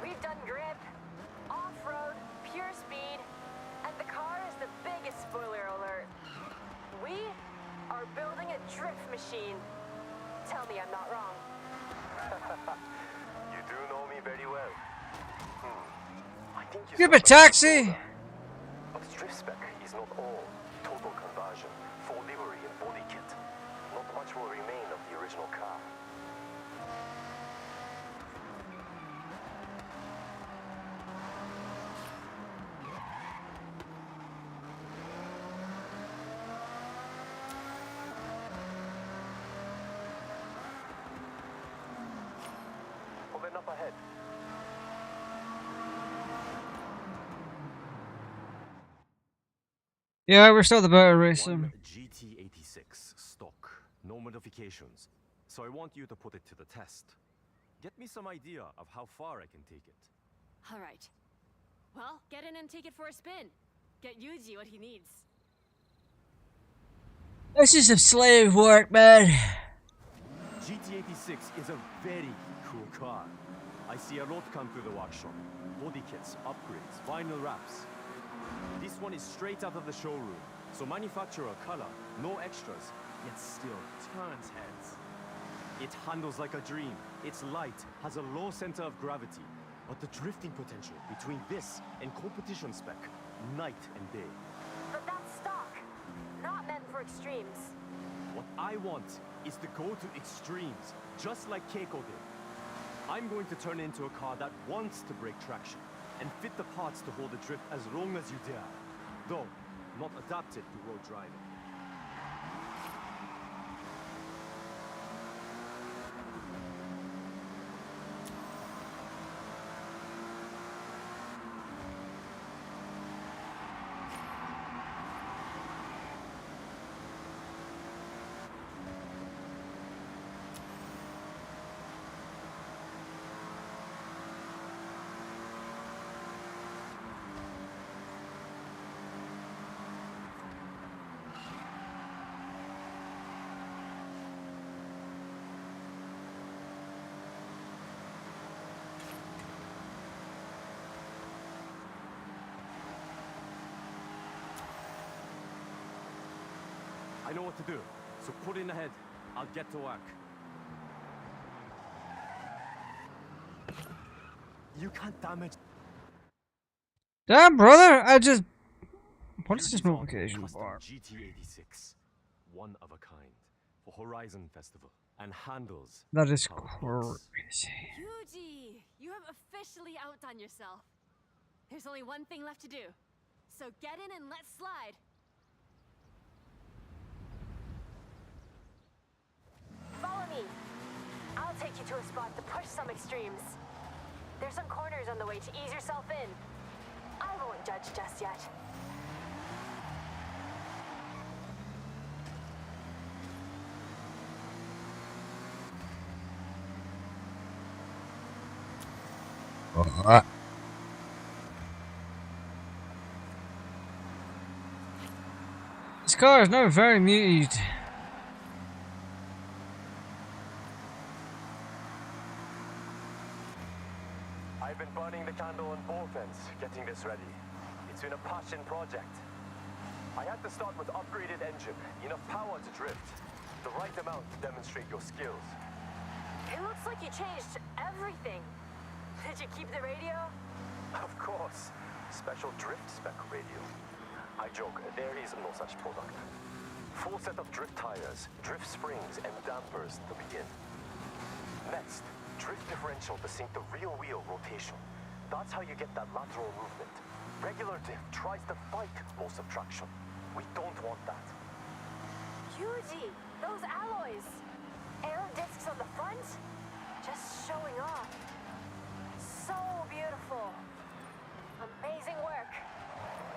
We've done grip, off-road, pure speed, and the car is the biggest spoiler alert. We are building a drift machine. Tell me I'm not wrong. You do know me very well. I think you Give a taxi. But drift spec is not all. Total conversion, full livery and body kit. Not much will remain of the original car. Pulling up ahead. Yeah, we're still the better racer. One GT86 stock, no modifications. So I want you to put it to the test. Get me some idea of how far I can take it. All right. Well, get in and take it for a spin. Get Yuji what he needs. This is some slave work, man. GT86 is a very cool car. I see a lot come through the workshop. Body kits, upgrades, vinyl wraps. This one is straight out of the showroom. So manufacturer color, no extras, yet still turns heads. It handles like a dream. It's light, has a low center of gravity. But the drifting potential between this and competition spec, night and day. But that's stock, not meant for extremes. What I want is to go to extremes, just like Keiko did. I'm going to turn it into a car that wants to break traction and fit the parts to hold the drift as long as you dare. Though, not adapted to road driving. I know what to do, so put in ahead. I'll get to work. You can't damage. Damn, brother, I just... What is this Custom notification for? GT86, one of a kind, for Horizon Festival, and handles. That is how it looks. crazy. Yuji, you have officially outdone yourself. There's only one thing left to do. So get in and let's slide. Follow me. I'll take you to a spot to push some extremes. There's some corners on the way to ease yourself in. I won't judge just yet. This car is now very muted. I've been burning the candle on both ends, getting this ready. It's been a passion project. I had to start with upgraded engine, enough power to drift, the right amount to demonstrate your skills. It looks like you changed everything. Did you keep the radio? Of course, special drift spec radio. I joke, there is no such product. Full set of drift tires, drift springs, and dampers to begin. Next, drift differential to sync the rear wheel rotation. That's how you get that lateral movement. Regular drift tries to fight most of traction. We don't want that. Yuji, those alloys! Aero discs on the front? Just showing off. So beautiful. Amazing work.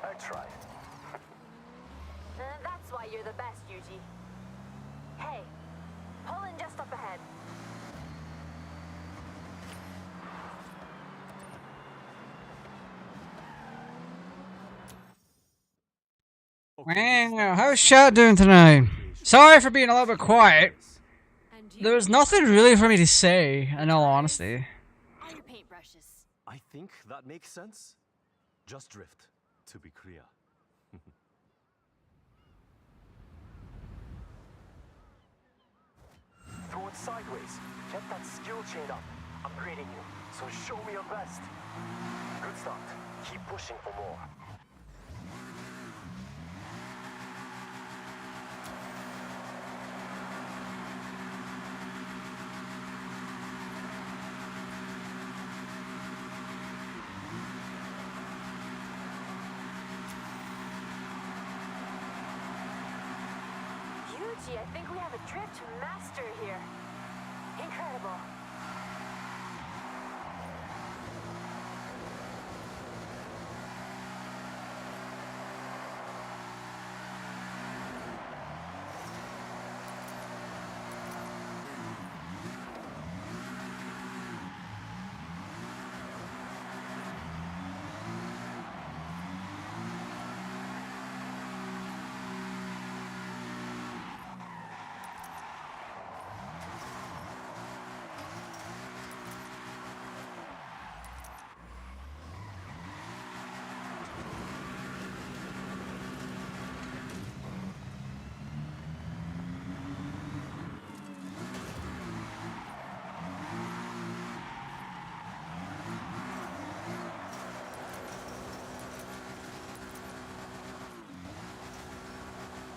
I tried. That's why you're the best, Yuji. Hey, pull in just up ahead. Wow, how's chat doing tonight? Sorry for being a little bit quiet. And you There's nothing really for me to say, in all honesty. all your paintbrushes. I think that makes sense. Just drift, to be clear. Throw it sideways. Get that skill chain up. I'm grading you, so show me your best. Good start. Keep pushing for more. Yuji, I think we have a drift master here. Incredible.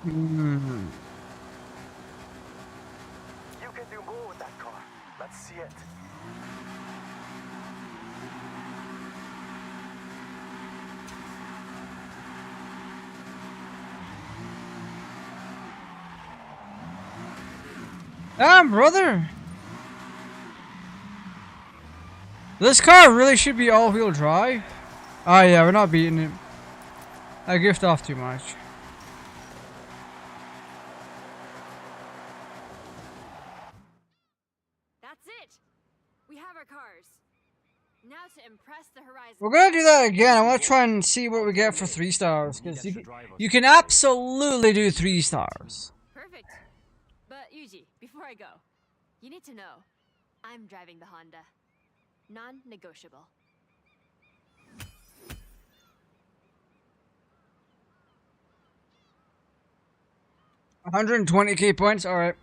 Hmm. You can do more with that car. Let's see it. Damn, brother! This car really should be all-wheel drive. Oh yeah, we're not beating it. I gift off too much. That's it. We have our cars. Now to impress the horizon. We're gonna do that again. I want to try and see what we get for 3 stars, because you can absolutely do 3 stars. Perfect. But Yuji, before I go, you need to know, I'm driving the Honda. Non-negotiable. 120k points. All right.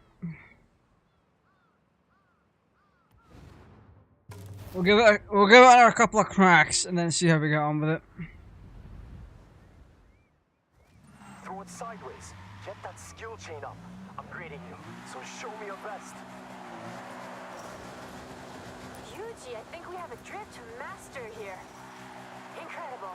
We'll give it a couple of cracks and then see how we get on with it. Throw it sideways. Get that skill chain up. I'm grading you, so show me your best. Yuji, I think we have a drift master here. Incredible.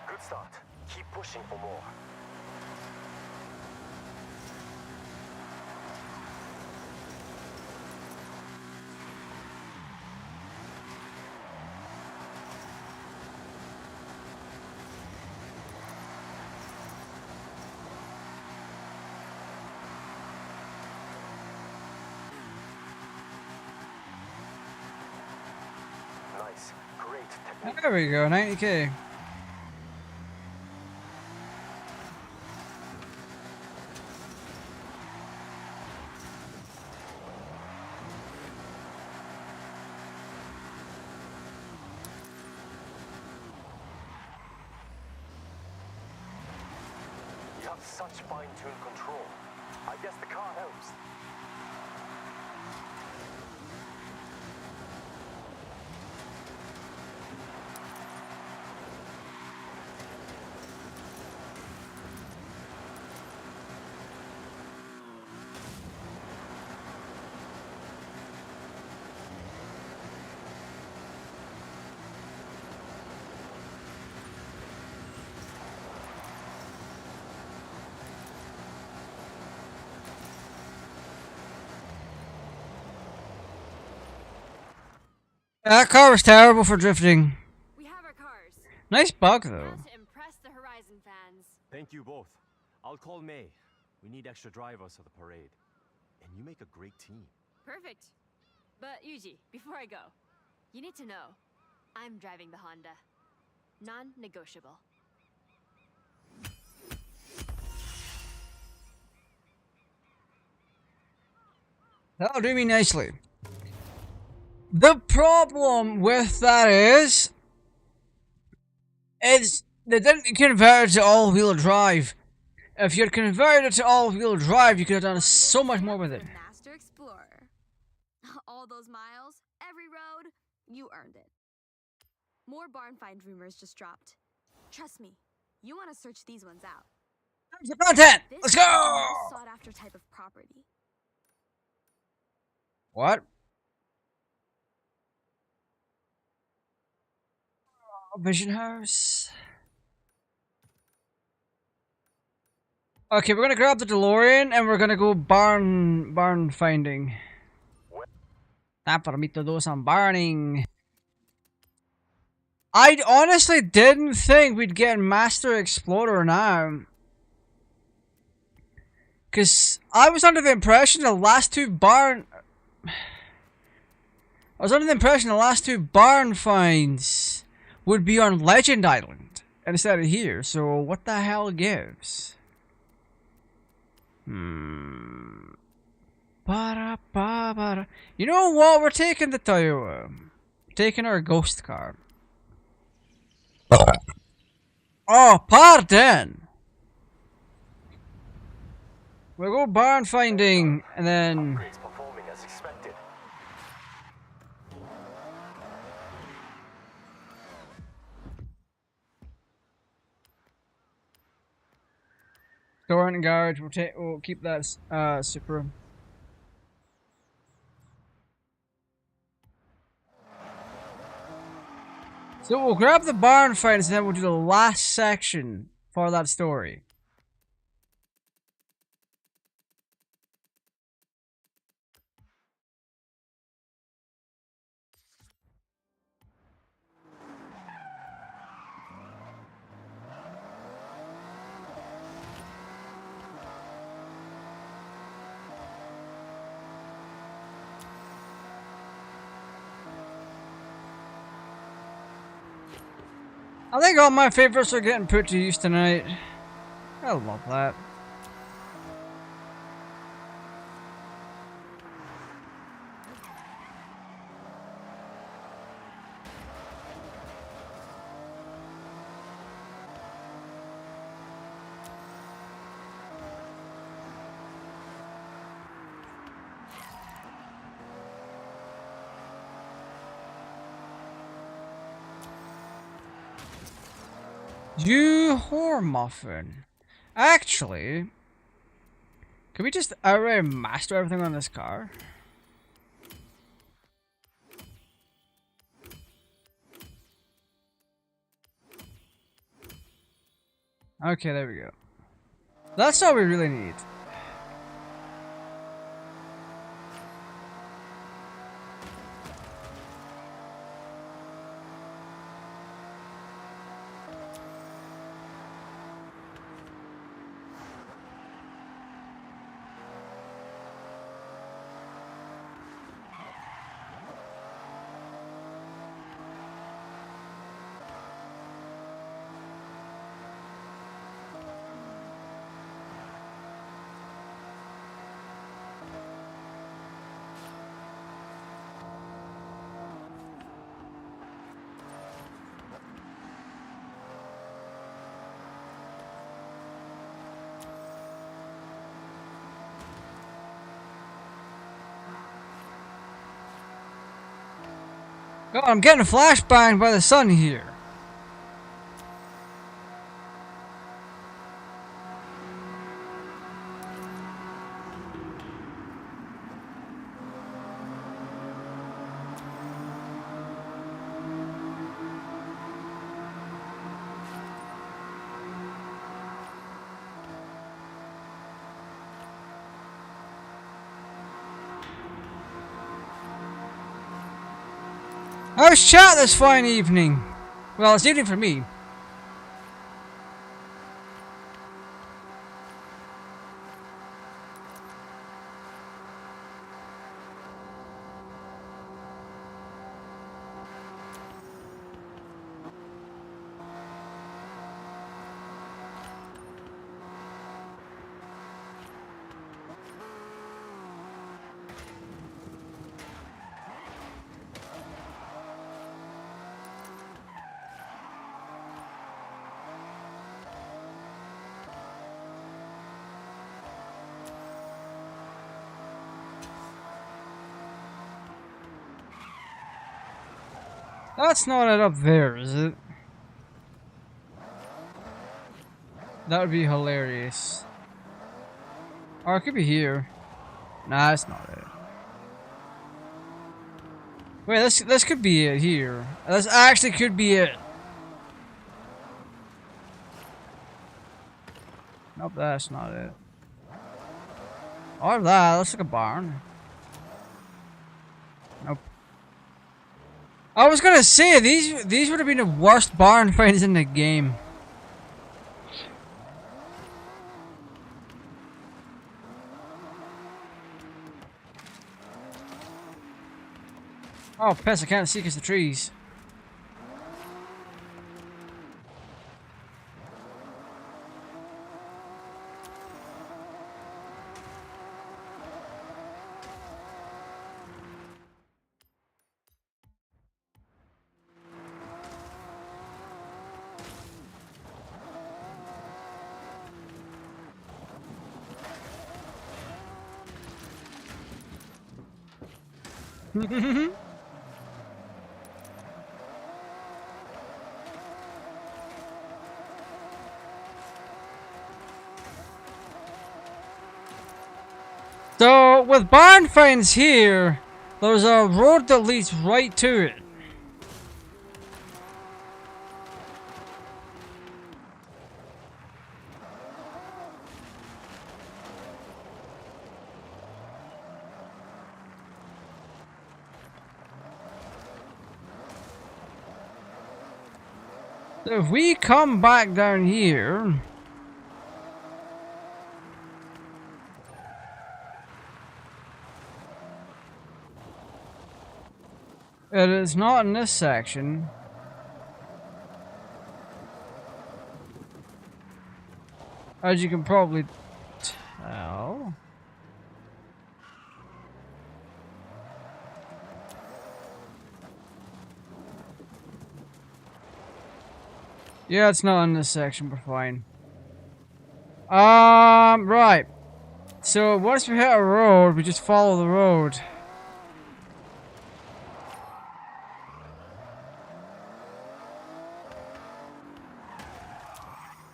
Good start. Keep pushing for more. Nice. Great technique. There we go, 90k. got such fine-tuned control. I guess the car helps. That car was terrible for drifting. We have our cars. Nice bug though. Now to impress the Horizon fans. Thank you both. I'll call May. We need extra drivers for the parade. And you make a great team. Perfect. But Yuji, before I go, you need to know, I'm driving the Honda. Non-negotiable. That'll do me nicely. The problem with that is they didn't convert it to all-wheel drive. If you'd converted it to all-wheel drive, you could have done so much more with it. Master Explorer. All those miles, every road, you earned it. More barn find rumors just dropped. Trust me, you want to search these ones out. The content! This Let's is the go! most sought after type of property. What? Vision House. Okay, we're gonna grab the DeLorean and we're gonna go barn finding. Time for me to do some barning. I honestly didn't think we'd get Master Explorer now. Cause I was under the impression the last two barn finds would be on Legend Island instead of here, so what the hell gives? Ba-da-ba-ba-da. You know what? We're taking the Toyota. Taking our ghost car. Oh, pardon! We'll go barn finding and then... Upgrades performing as expected. Store and garage. We'll keep that Supra. So we'll grab the barn finds and then we'll do the last section for that story. I think all my favorites are getting put to use tonight. I love that. You whore muffin. Actually, can we just outright master everything on this car? Okay, there we go. That's all we really need. God, I'm getting flashbanged by the sun here. How's chat this fine evening? Well, it's evening for me. That's not it up there, is it? That would be hilarious. Or it could be here. Nah, that's not it. Wait, this could be it here. This actually could be it. Nope, that's not it. Or that looks like a barn. Nope. I was gonna say these would have been the worst barn finds in the game. Oh, piss! I can't see because the trees. So, with barn finds here, there's a road that leads right to it. So if we come back down here... It is not in this section. As you can probably tell. Yeah, it's not in this section, we're fine. Right. So once we hit a road, we just follow the road.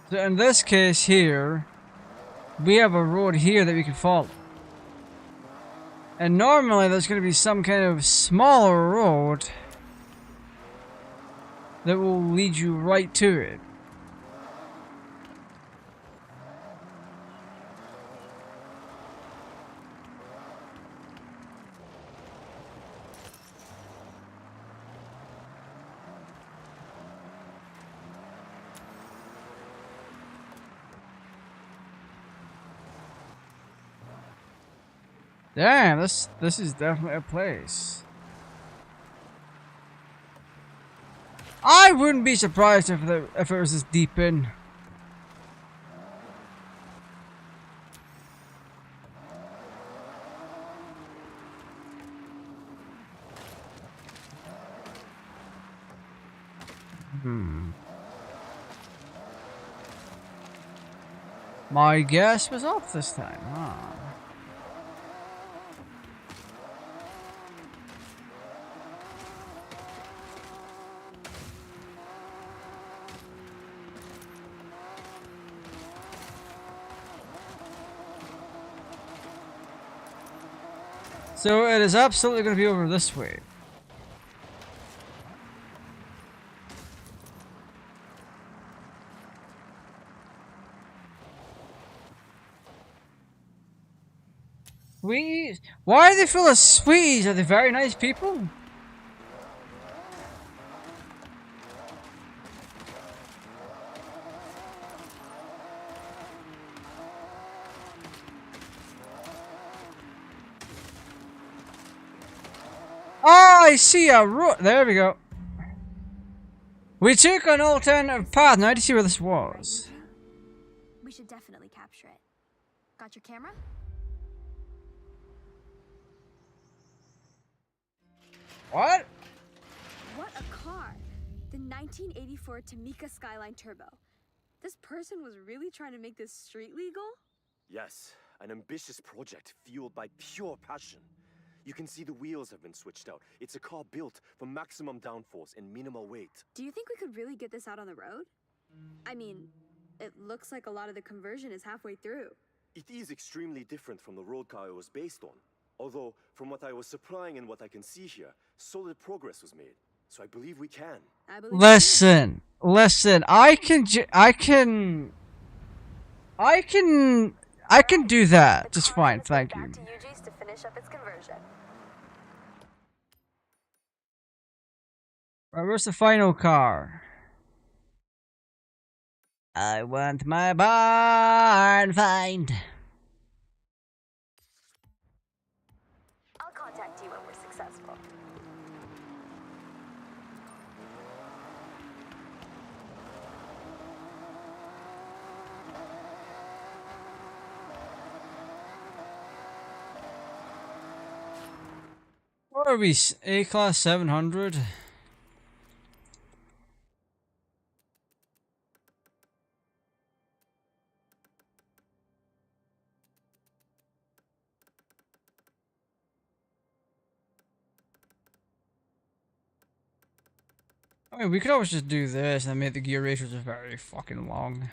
So in this case here, we have a road here that we can follow. And normally there's going to be some kind of smaller road that will lead you right to it. Damn, this is definitely a place. I wouldn't be surprised if it was this deep in. My guess was off this time, huh? So it is absolutely going to be over this way. Swedes? Why are they full of Swedes? Are they very nice people? Oh, I see a road. There we go. We took an alternative path. Now I see where this was. We should definitely capture it. Got your camera? What? What a car! The 1984 Tamika Skyline Turbo. This person was really trying to make this street legal? Yes, an ambitious project fueled by pure passion. You can see the wheels have been switched out. It's a car built for maximum downforce and minimal weight. Do you think we could really get this out on the road? I mean, it looks like a lot of the conversion is halfway through. It is extremely different from the road car it was based on. Although, from what I was supplying and what I can see here, solid progress was made. So I believe we can. I believe Listen, I can do that just fine, thank you. Back to UG's to finish up its conversion. Right, where's the final car? I want my barn find. I'll contact you when we're successful. What are we? A-Class 700? I mean, we could always just do this and make the gear ratios very fucking long.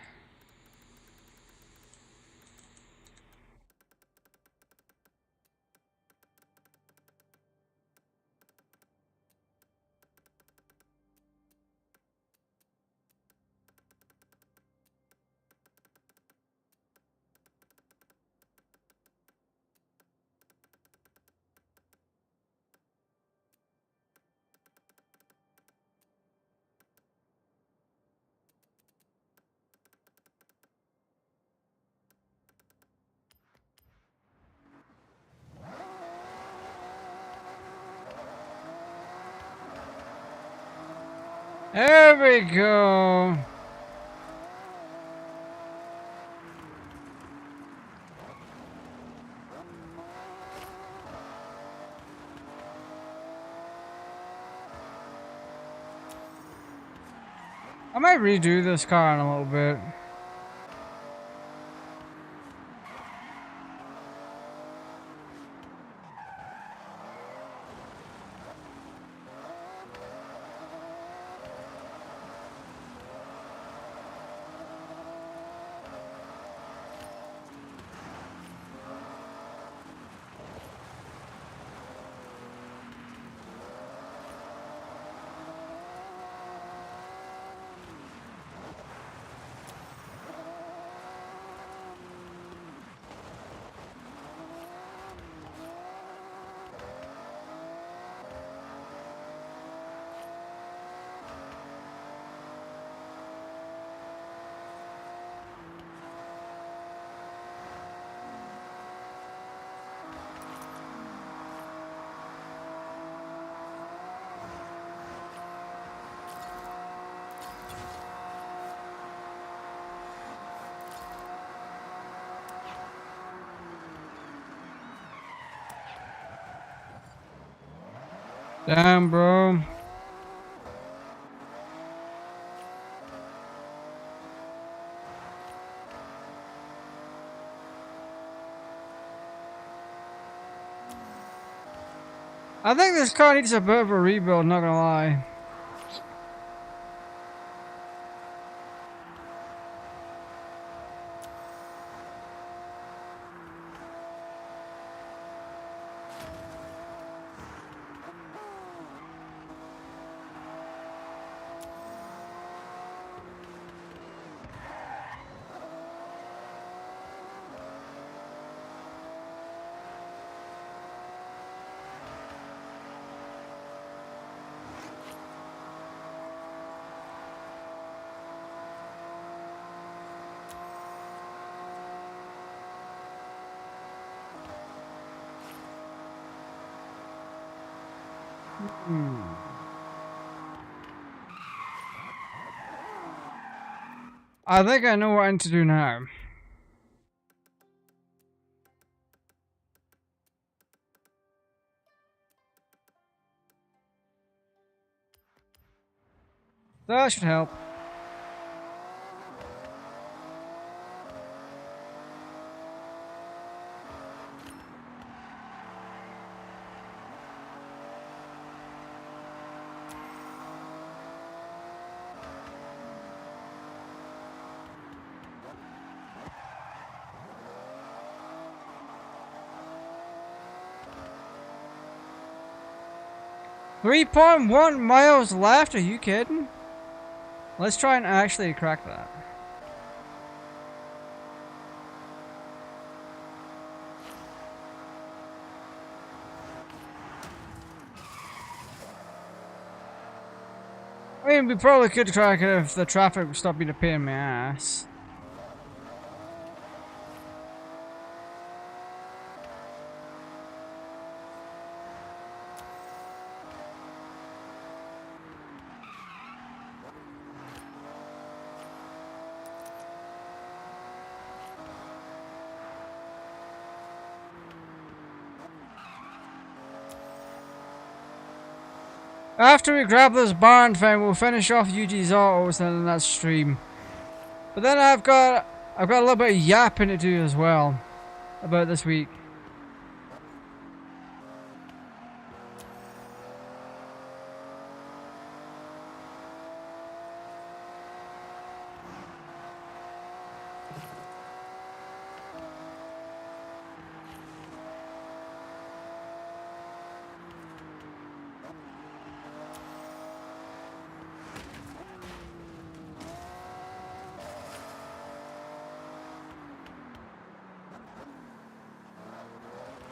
There we go. I might redo this car in a little bit. Damn, bro. I think this car needs a bit of a rebuild, not gonna lie. I think I know what I need to do now. That should help. .1 miles left? Are you kidding? Let's try and actually crack that. I mean, we probably could crack it if the traffic would stop being a pain in my ass. After we grab this barn thing, we'll finish off Yuji's autos and then that stream. But then I've got a little bit of yapping to do as well about this week.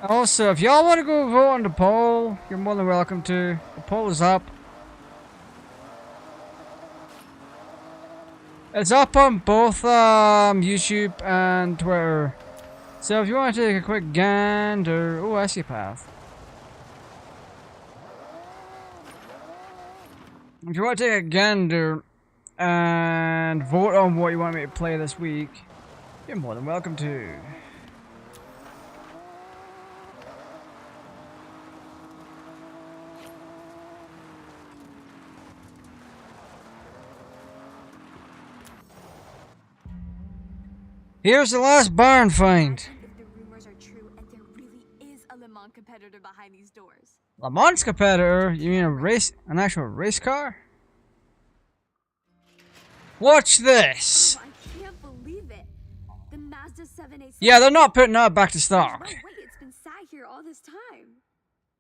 Also, if y'all want to go vote on the poll, you're more than welcome to. The poll is up. It's up on both YouTube and Twitter. So if you want to take a quick gander... Oh, I see a path. If you want to take a gander and vote on what you want me to play this week, you're more than welcome to. Here's the last barn find. If the rumors are true and there really is a Le Mans competitor behind these doors. Le Mans competitor? You mean an actual race car? Watch this. Oh, I can't believe it. The Mazda 787. Yeah, they're not putting that back to stock. No way, it's been sat here all this time.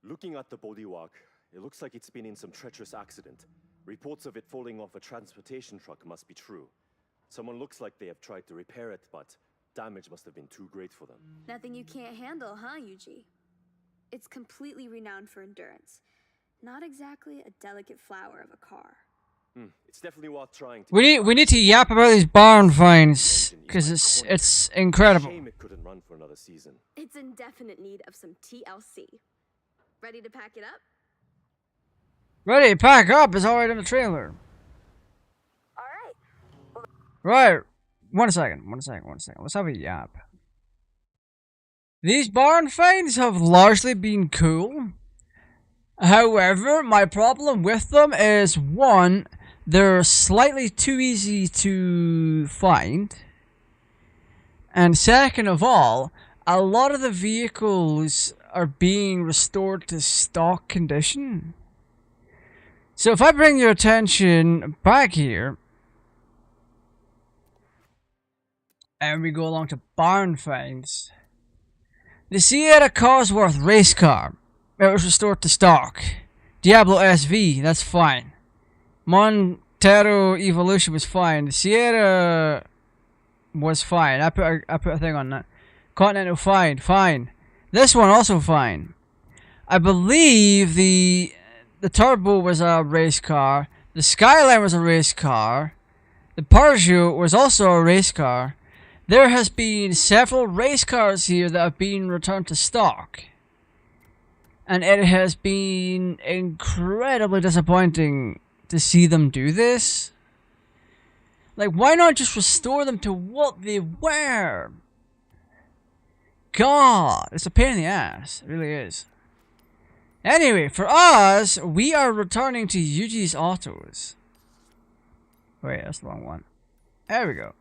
Looking at the bodywork, it looks like it's been in some treacherous accident. Reports of it falling off a transportation truck must be true. Someone looks like they have tried to repair it, but damage must have been too great for them. Nothing you can't handle, huh, Yuji? It's completely renowned for endurance. Not exactly a delicate flower of a car. It's definitely worth trying to... We need to yap about these barn finds, because it's incredible. Shame it couldn't run for another season. It's in definite need of some TLC. Ready to pack it up? Ready, pack up is already in the trailer. Right, one second. Let's have a yap. These barn finds have largely been cool. However, my problem with them is, one, they're slightly too easy to find. And second of all, a lot of the vehicles are being restored to stock condition. So if I bring your attention back here, and we go along to barn finds. The Sierra Cosworth race car. It was restored to stock. Diablo SV, that's fine. Montero Evolution was fine. The Sierra was fine. I put a thing on that. Continental fine. This one also fine. I believe the Turbo was a race car. The Skyline was a race car. The Peugeot was also a race car. There has been several race cars here that have been returned to stock. And it has been incredibly disappointing to see them do this. Like, why not just restore them to what they were? God, it's a pain in the ass. It really is. Anyway, for us, we are returning to Yuji's Autos. Wait, that's the wrong one. There we go.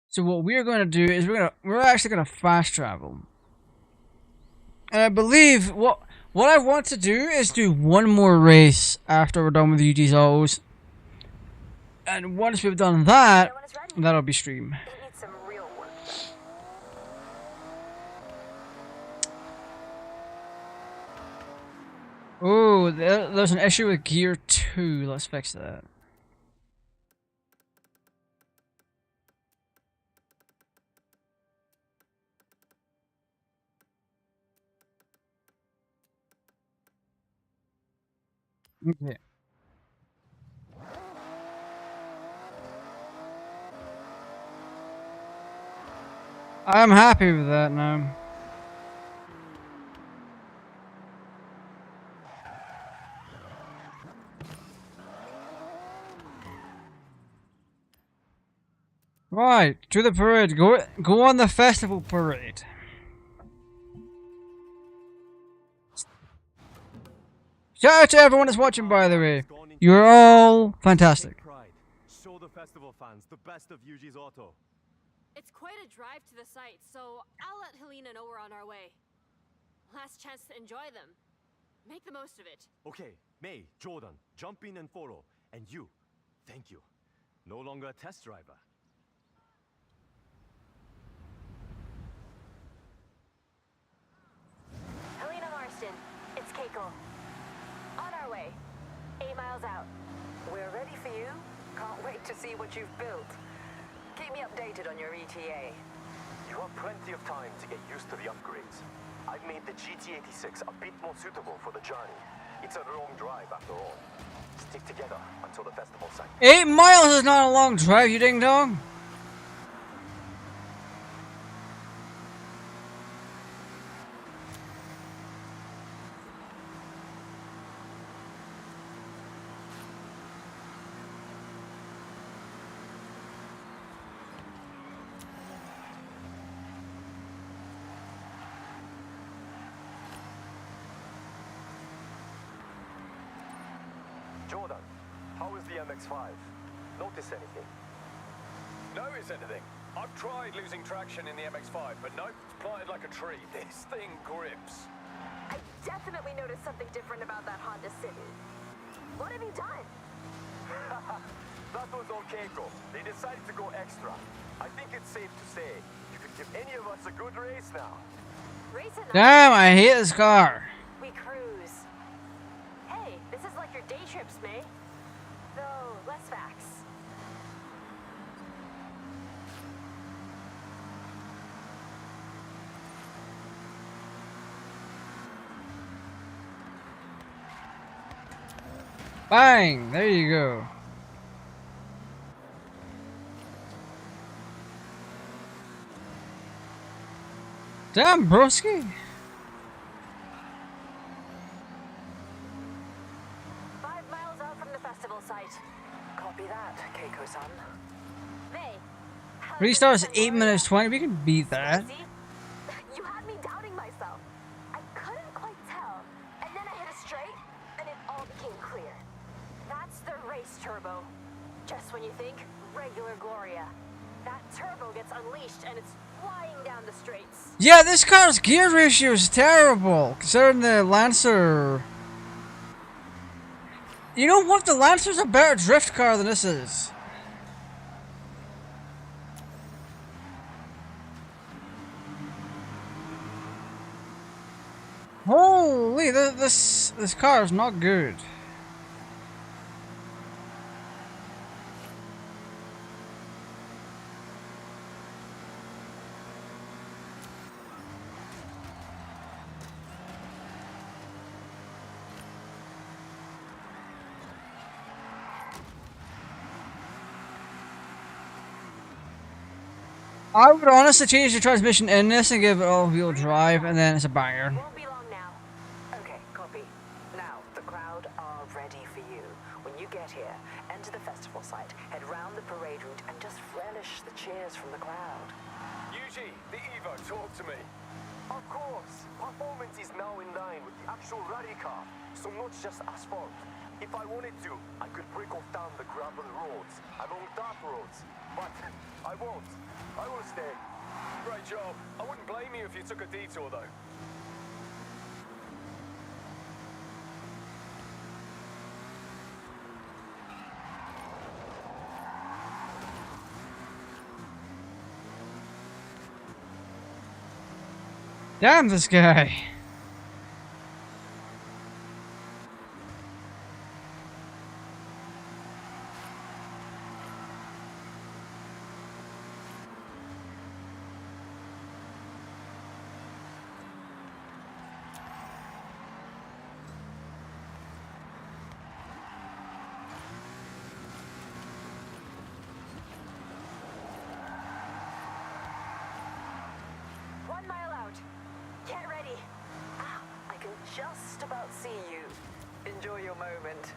So what we're going to do is we're actually going to fast travel. And I believe what I want to do is do one more race after we're done with Yuji's Autos. And once we've done that, that'll be stream. It needs some real work. Oh, there's an issue with gear 2. Let's fix that. Okay. I'm happy with that now. Right, to the parade. Go on the festival parade. Shout out to everyone that's watching, by the way. You're all fantastic. Pride. Show the festival fans the best of Yuji's Auto. It's quite a drive to the site, so I'll let Helena know we're on our way. Last chance to enjoy them. Make the most of it. Okay, May, Jordan, jump in and follow. And you, thank you. No longer a test driver. Helena Marston, it's Keiko. On our way. 8 miles out. We're ready for you. Can't wait to see what you've built. Keep me updated on your ETA. You have plenty of time to get used to the upgrades. I've made the GT86 a bit more suitable for the journey. It's a long drive after all. Stick together until the festival site. 8 miles is not a long drive, you ding dong. Jordan, how is the MX-5? Notice anything? Notice anything? I've tried losing traction in the MX-5, but nope, it's planted like a tree. This thing grips. I definitely noticed something different about that Honda City. What have you done? That was on Keiko. They decided to go extra. I think it's safe to say you could give any of us a good race now. Racing Damn, I hate this car. we cruise. Hey, this is like your day trips, May. Though, less facts. Bang! There you go. Damn, broski. 5 miles out from the festival site. Copy that, Keiko-san. May. how Restart's did 8 minutes 20. We can beat that. See? You had me doubting myself. I couldn't quite tell. And then I hit a straight, and it all became clear. That's the race turbo. Just when you think, regular Gloria. That turbo gets unleashed, and it's flying down the straights. Yeah, this car's gear ratio is terrible, considering the Lancer. You know what? The Lancer's a better drift car than this is. Holy, this car is not good. I would honestly change the transmission in this and give it all-wheel drive, and then it's a banger. Won't be long now. Okay, copy. Now, the crowd are ready for you. When you get here, enter the festival site, head round the parade route, and just relish the cheers from the crowd. Yuji, the Evo, talk to me. Of course, performance is now in line with the actual rally car, so not just asphalt. If I wanted to, I could break off down the gravel roads, along dirt roads, but I won't. I will stay. Great job. I wouldn't blame you if you took a detour, though. Damn this guy. Get ready. Ah, I can just about see you. Enjoy your moment.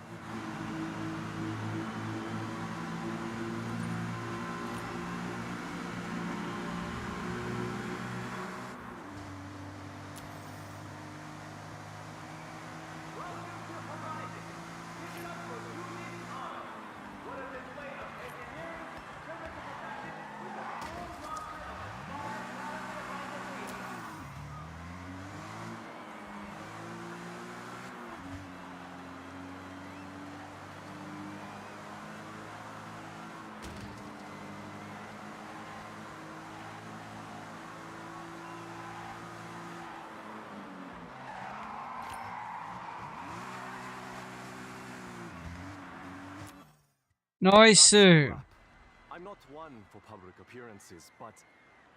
Nice. I'm not one for public appearances, but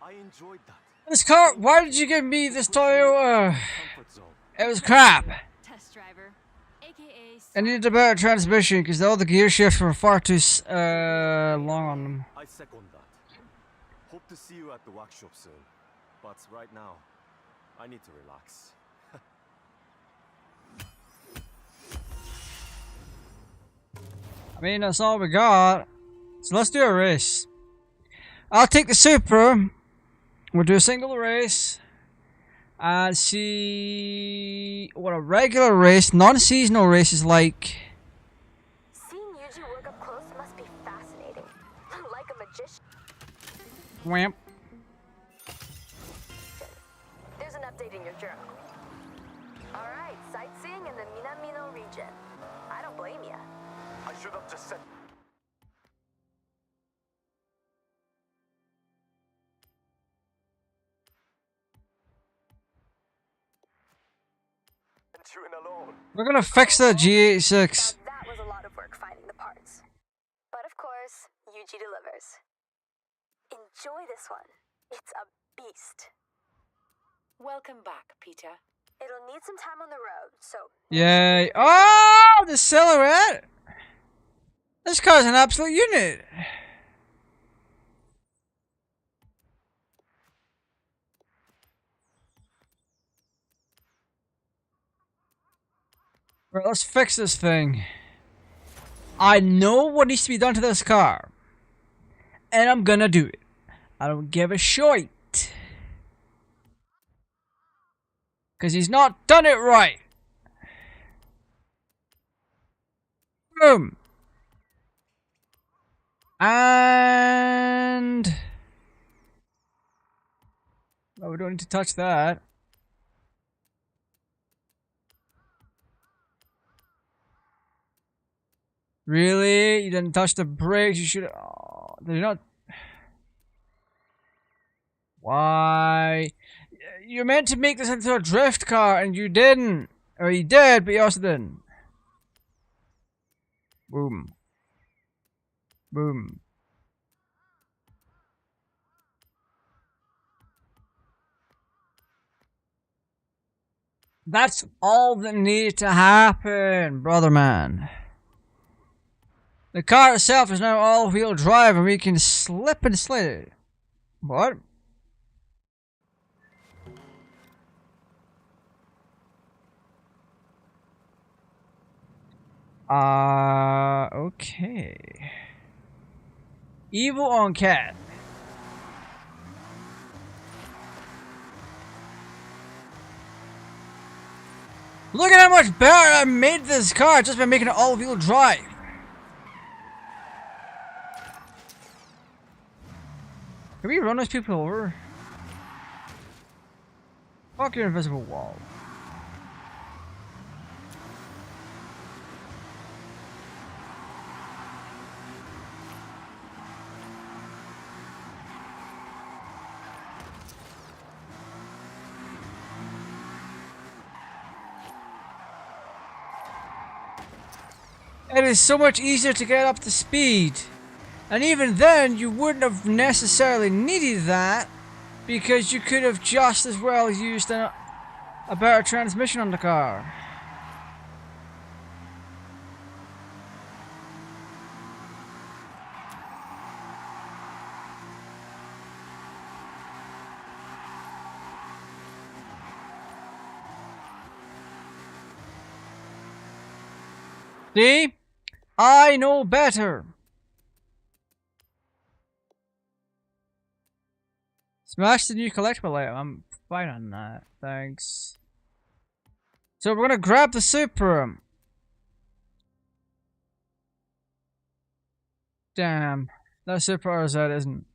I enjoyed that. This car, why did you give me this Toyota? Comfort zone. It was crap. Test driver, aka. I needed a better transmission because all the gear shifts were far too long on them. I second that. Hope to see you at the workshop soon. But right now, I need to relax. I mean, that's all we got. So let's do a race. I'll take the Supra. We'll do a single race. And see what a regular race, non-seasonal race is like. Seeing Yuji work up close must be fascinating. Like a magician. Whamp. There's an update in your journal. Alright, sightseeing in the Minamino region. I don't blame ya. I should have just said. Chewing alone. We're gonna fix the G86. Now that was a lot of work finding the parts. But of course, Yuji delivers. Enjoy this one. It's a beast. Welcome back, Peter. It'll need some time on the road, so... Yay. Oh, the silhouette. This car's an absolute unit. Right, let's fix this thing. I know what needs to be done to this car. And I'm gonna do it. I don't give a shite. Because he's not done it right. Boom. And... oh, we don't need to touch that. Really? You didn't touch the brakes? You should. Oh, they're not. Why? You're meant to make this into a drift car, and you didn't. Or you did, but you also didn't. Boom. Boom. That's all that needed to happen, brother man. The car itself is now all-wheel drive and we can slip and slide it. What? Okay. Evil on KATT. Look at how much better I made this car just by making it all-wheel drive. Can we run those people over? Fuck your invisible wall. It is so much easier to get up to speed. And even then, you wouldn't have necessarily needed that because you could have just as well used a better transmission on the car. See? I know better. Smash the new collectible item. I'm fine on that. Thanks. So we're gonna grab the Supra. Damn. That Supra RZ isn't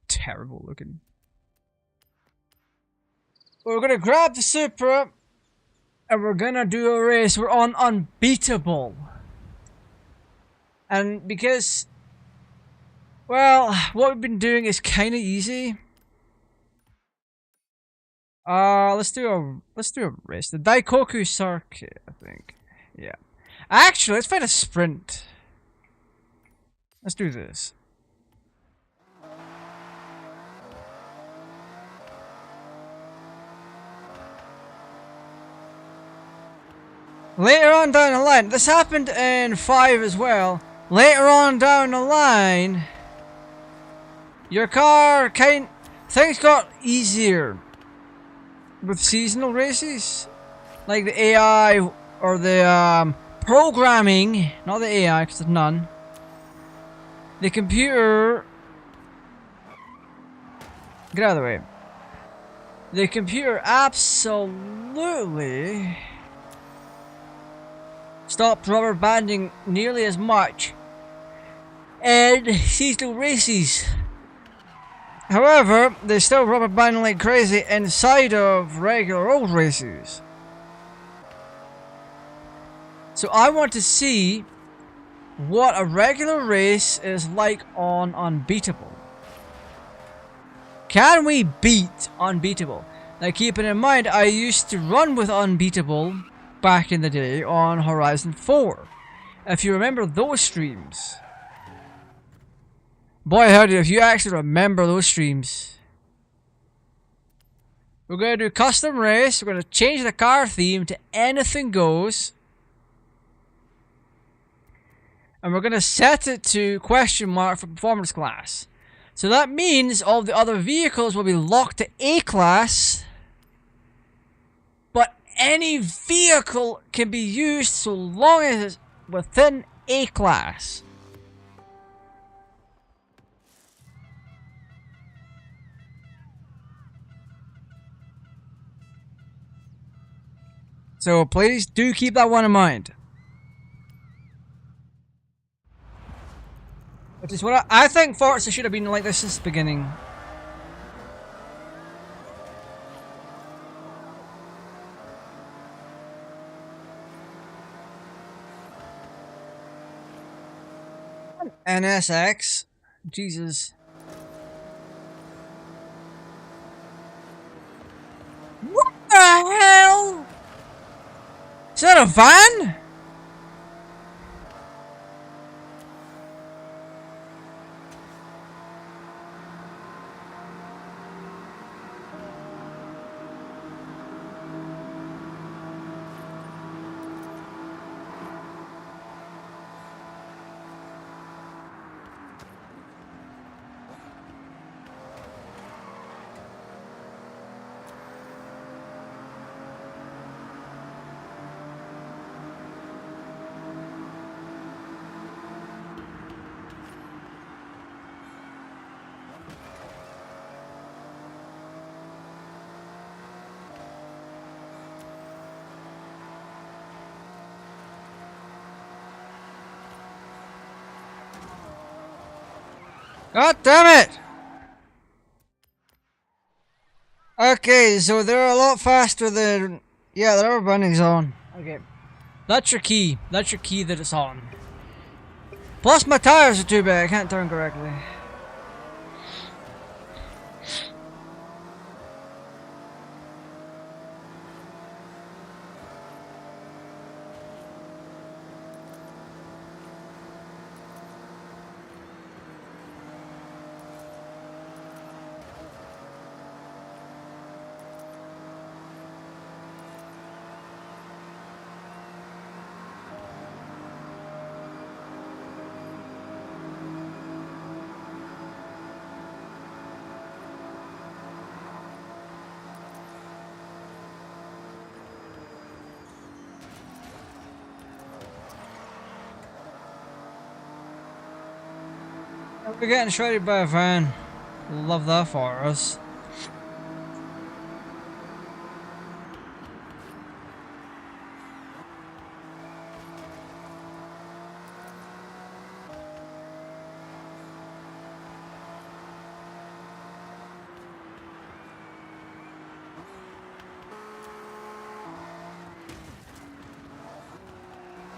terrible looking. We're gonna grab the Supra. And we're gonna do a race. We're on Unbeatable. And because, well, what we've been doing is kind of easy. Let's do a race. The Daikoku circuit, I think. Yeah. Actually, let's find a sprint. Let's do this. Later on down the line, this happened in 5 as well. Later on down the line, your car things got easier with seasonal races, like the AI or the programming, not the AI because there's none. The computer, get out of the way. The computer absolutely stopped rubber banding nearly as much in seasonal races. However, they still rubber banding like crazy inside of regular road races. So I want to see what a regular race is like on Unbeatable. Can we beat Unbeatable? Now keeping in mind, I used to run with Unbeatable back in the day on Horizon 4. If you remember those streams. Boy howdy, if you actually remember those streams. We're going to do custom race. We're going to change the car theme to anything goes. And we're going to set it to question mark for performance class. So that means all the other vehicles will be locked to A class. But any vehicle can be used so long as it's within A class. So please do keep that one in mind. Which is what I think Forza should have been like this since the beginning. NSX. Jesus. What the hell? Is that a van? God damn it! Okay, so they're a lot faster than... Yeah, the rubber banding's on. Okay. That's your key. That's your key that it's on. Plus my tires are too big, I can't turn correctly. We're getting shredded by a van. Love that for us.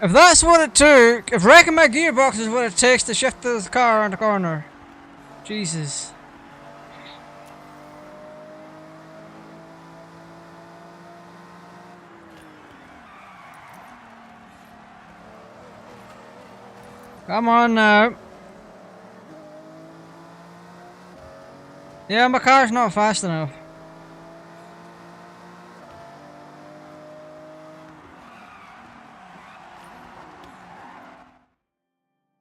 If that's what it took, if wrecking my gearbox is what it takes to shift this car around the corner. Jesus. Come on now. Yeah, my car's not fast enough.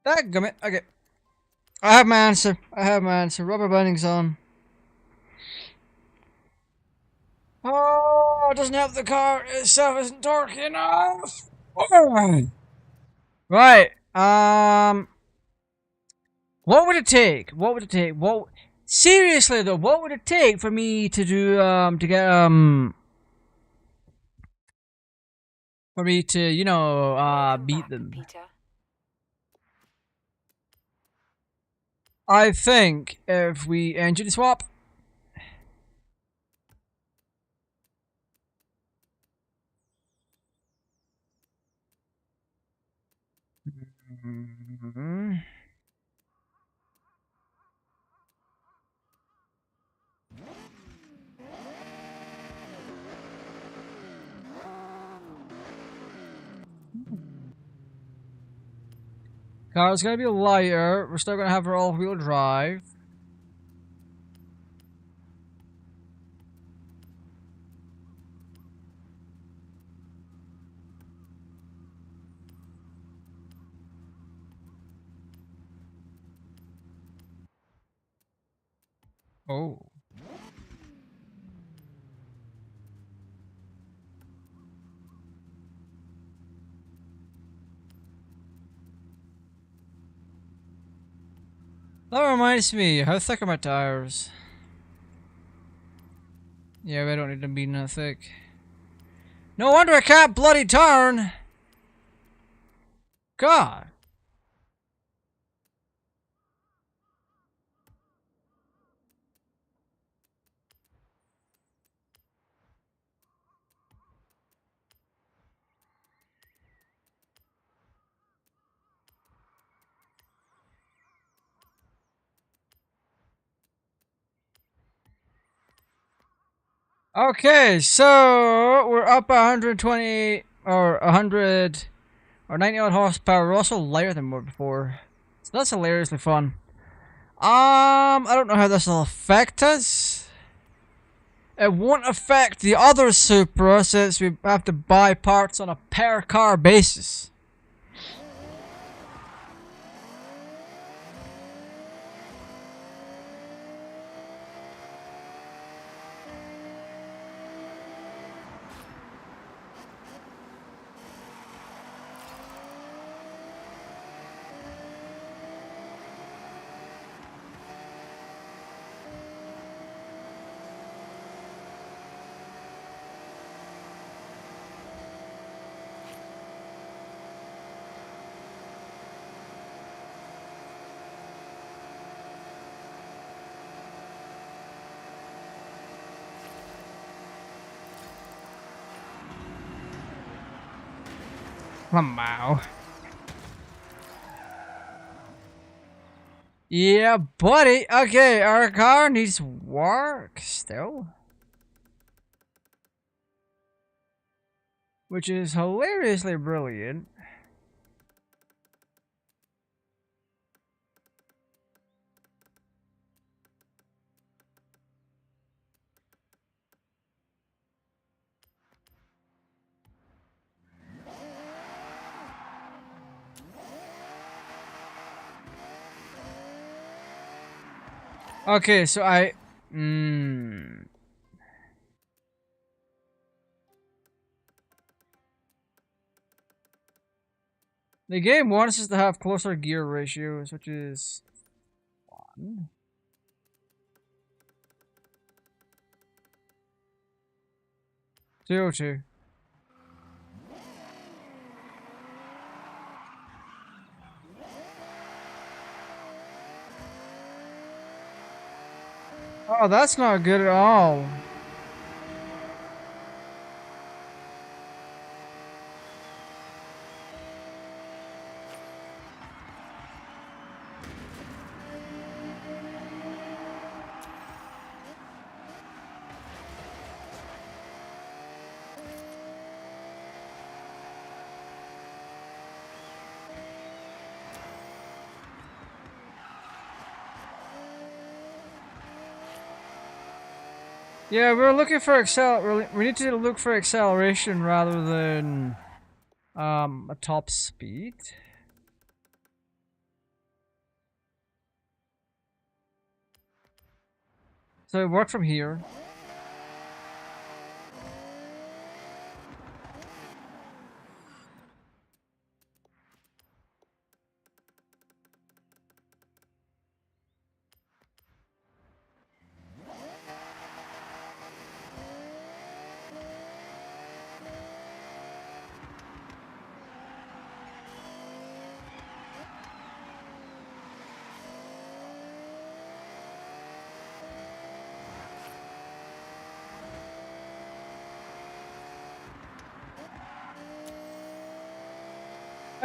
Dadgummit. Okay. I have my answer. I have my answer. Rubber banding's on. Oh, it doesn't help the car itself isn't torquey enough. Oh. Right. What would it take? What would it take? What? Seriously though, what would it take for me to do to get for me to beat them? Peter. I think if we engine swap. Car's gonna be lighter. We're still gonna have our all-wheel drive. Oh. That reminds me, how thick are my tires? Yeah, we don't need them being that thick. No wonder I can't bloody turn! God! Okay, so we're up 120 or 100 or 90 odd horsepower. We're also lighter than we were before. So that's hilariously fun. I don't know how this will affect us. It won't affect the other Supra since we have to buy parts on a per car basis. Wow. Yeah, buddy. Okay, our car needs work still. Which is hilariously brilliant. Okay, so the game wants us to have closer gear ratios, which is fun. CO2. Oh, that's not good at all. Yeah, we're looking for we need to look for acceleration rather than a top speed. So work from here.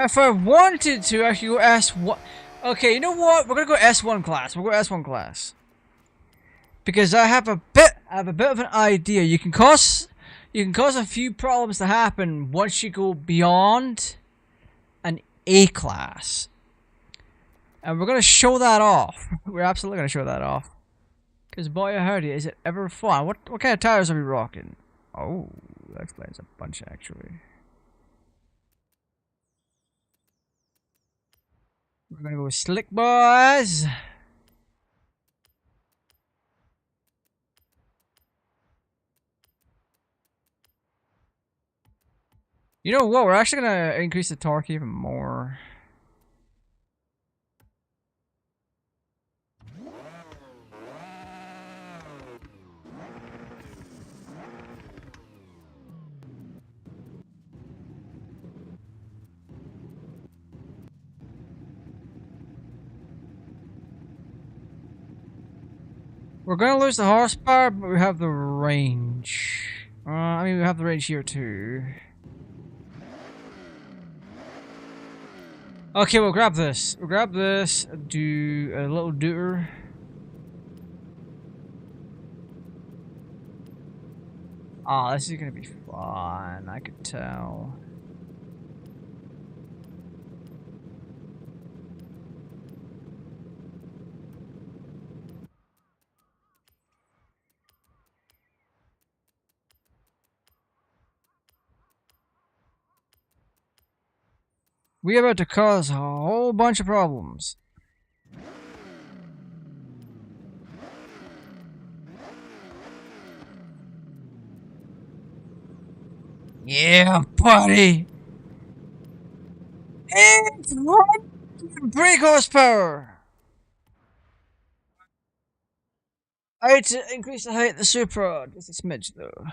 If I wanted to, I could go S1. Okay, you know what? We're gonna go S1 class. We'll go S1 class because I have a bit of an idea. You can cause a few problems to happen once you go beyond an A class, and we're gonna show that off. We're absolutely gonna show that off. Because boy, I heard you. Is it ever fun? What kind of tires are we rocking? Oh, that explains a bunch actually. We're gonna go slick, boys. You know what? We're actually gonna increase the torque even more. We're gonna lose the horsepower, but we have the range. I mean, we have the range here too. Okay, we'll grab this. We'll grab this. Do a little dooter. Ah, this is gonna be fun. I could tell. We're about to cause a whole bunch of problems. Yeah, buddy! It's one brake horsepower! I had to increase the height of the Supra just a smidge though.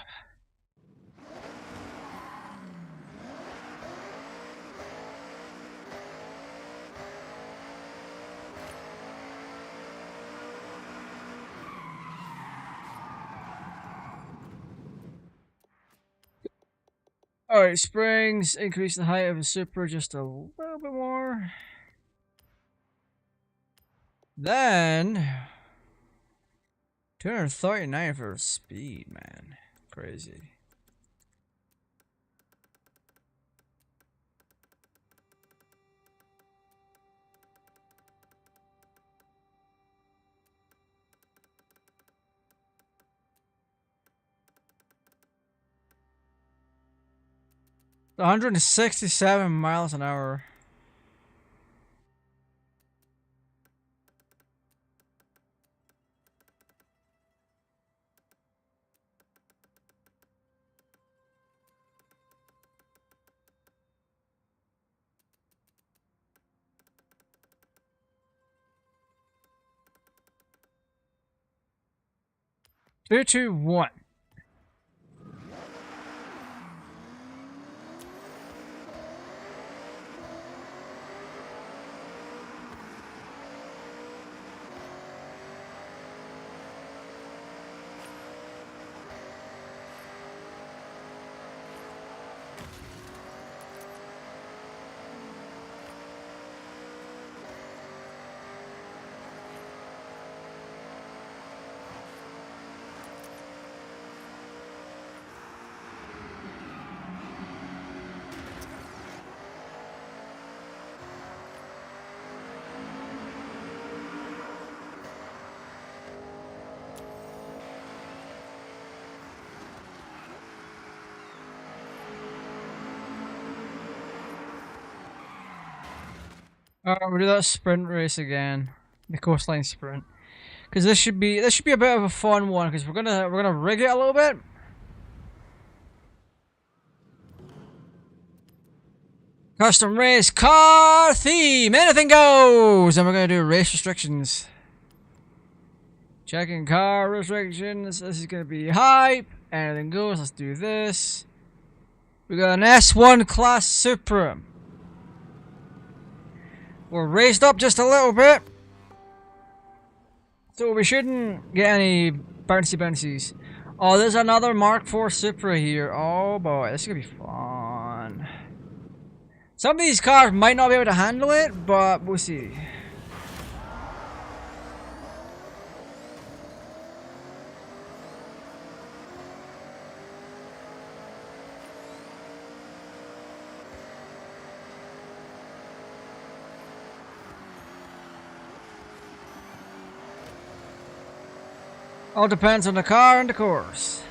Alright, springs. Increase the height of the Supra just a little bit more. Then 239 for speed, man. Crazy. One hundred and 67 miles an hour. Three, two, one. Alright, we'll do that sprint race again. The coastline sprint. Because this should be a bit of a fun one, because we're gonna rig it a little bit. Custom race car theme, anything goes! And we're gonna do race restrictions. Checking car restrictions. This is gonna be hype. Anything goes, let's do this. We got an S1 class Supra. We're raised up just a little bit, so we shouldn't get any bouncies. Oh, there's another Mark IV Supra here. Oh boy, this is gonna be fun. Some of these cars might not be able to handle it, but we'll see. All depends on the car and the course.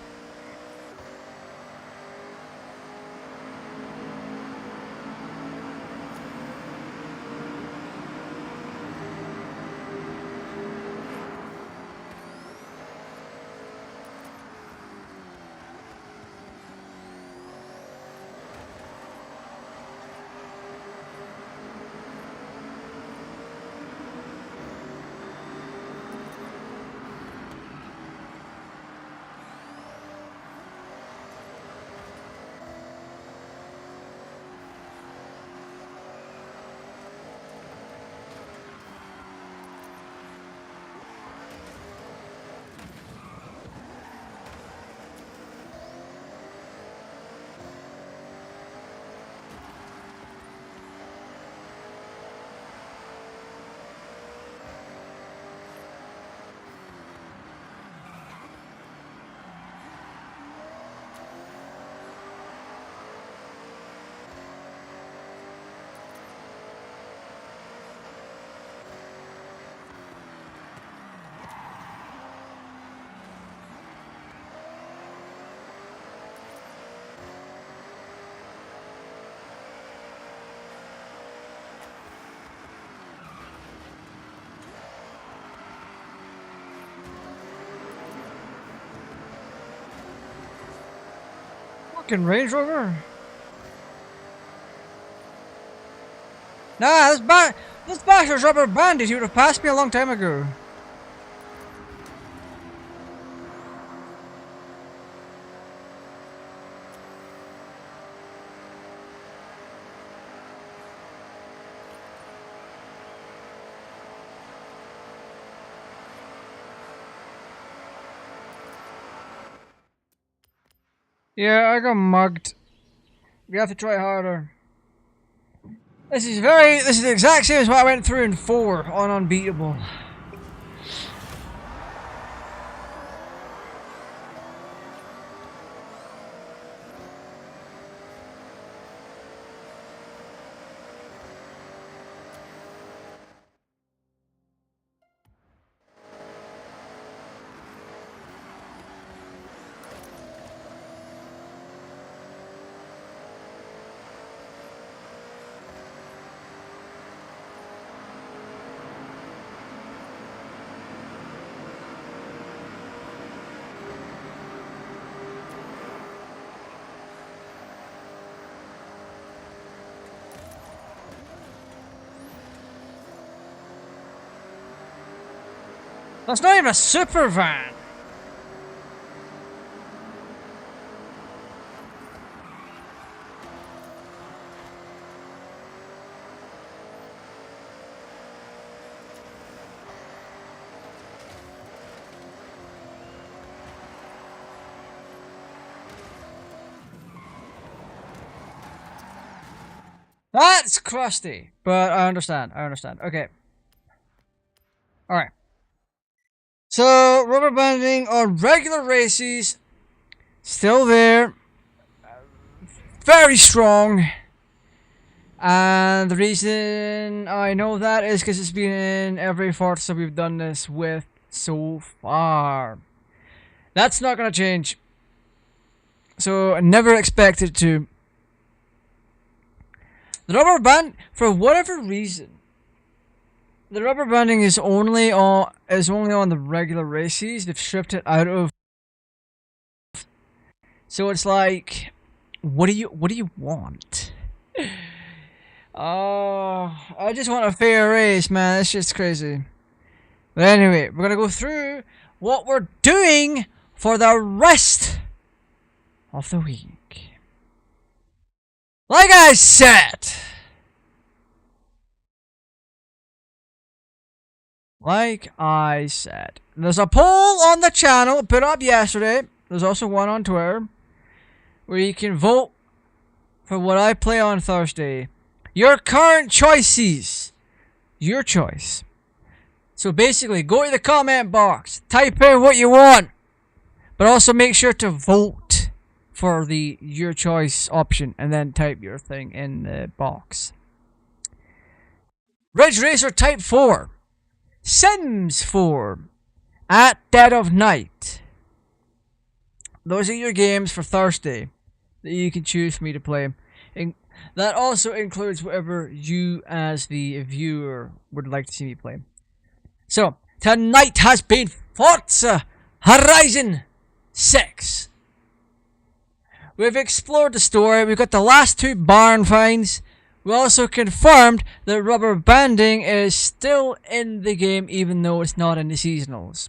Fucking Range Rover? Nah, this bastard's rubber banded. He would have passed me a long time ago. Yeah, I got mugged. We have to try harder. This is the exact same as what I went through in 4 on Unbeatable. That's not even a super van. That's crusty, but I understand. Okay. Alright. So, rubber banding on regular races, still there, very strong, and the reason I know that is because it's been in every Forza we've done this with so far. That's not going to change, so I never expect it to. The rubber band, for whatever reason, the rubber banding is only on the regular races. They've stripped it out of. So it's like, what do you want? Oh, I just want a fair race, man. That's just crazy. But anyway, we're gonna go through what we're doing for the rest of the week. Like I said. There's a poll on the channel put up yesterday. There's also one on Twitter where you can vote for what I play on Thursday. Your current choices. Your choice. So basically, go to the comment box, type in what you want, but also make sure to vote for the your choice option and then type your thing in the box. Ridge Racer Type 4. Sims 4. At Dead of Night. Those are your games for Thursday that you can choose for me to play. And that also includes whatever you as the viewer would like to see me play. So, tonight has been Forza Horizon 6. We've explored the story. We've got the last 2 barn finds. We also confirmed that rubber banding is still in the game even though it's not in the seasonals.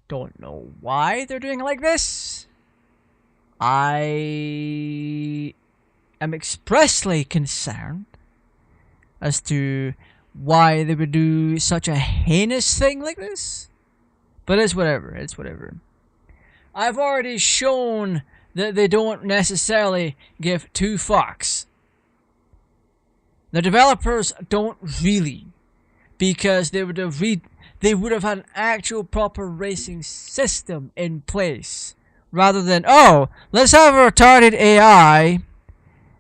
Don't know why they're doing it like this. I am expressly concerned as to why they would do such a heinous thing like this. But it's whatever. I've already shown that they don't necessarily give 2 fucks. The developers don't really, because they would have had an actual proper racing system in place, rather than, oh, let's have a retarded AI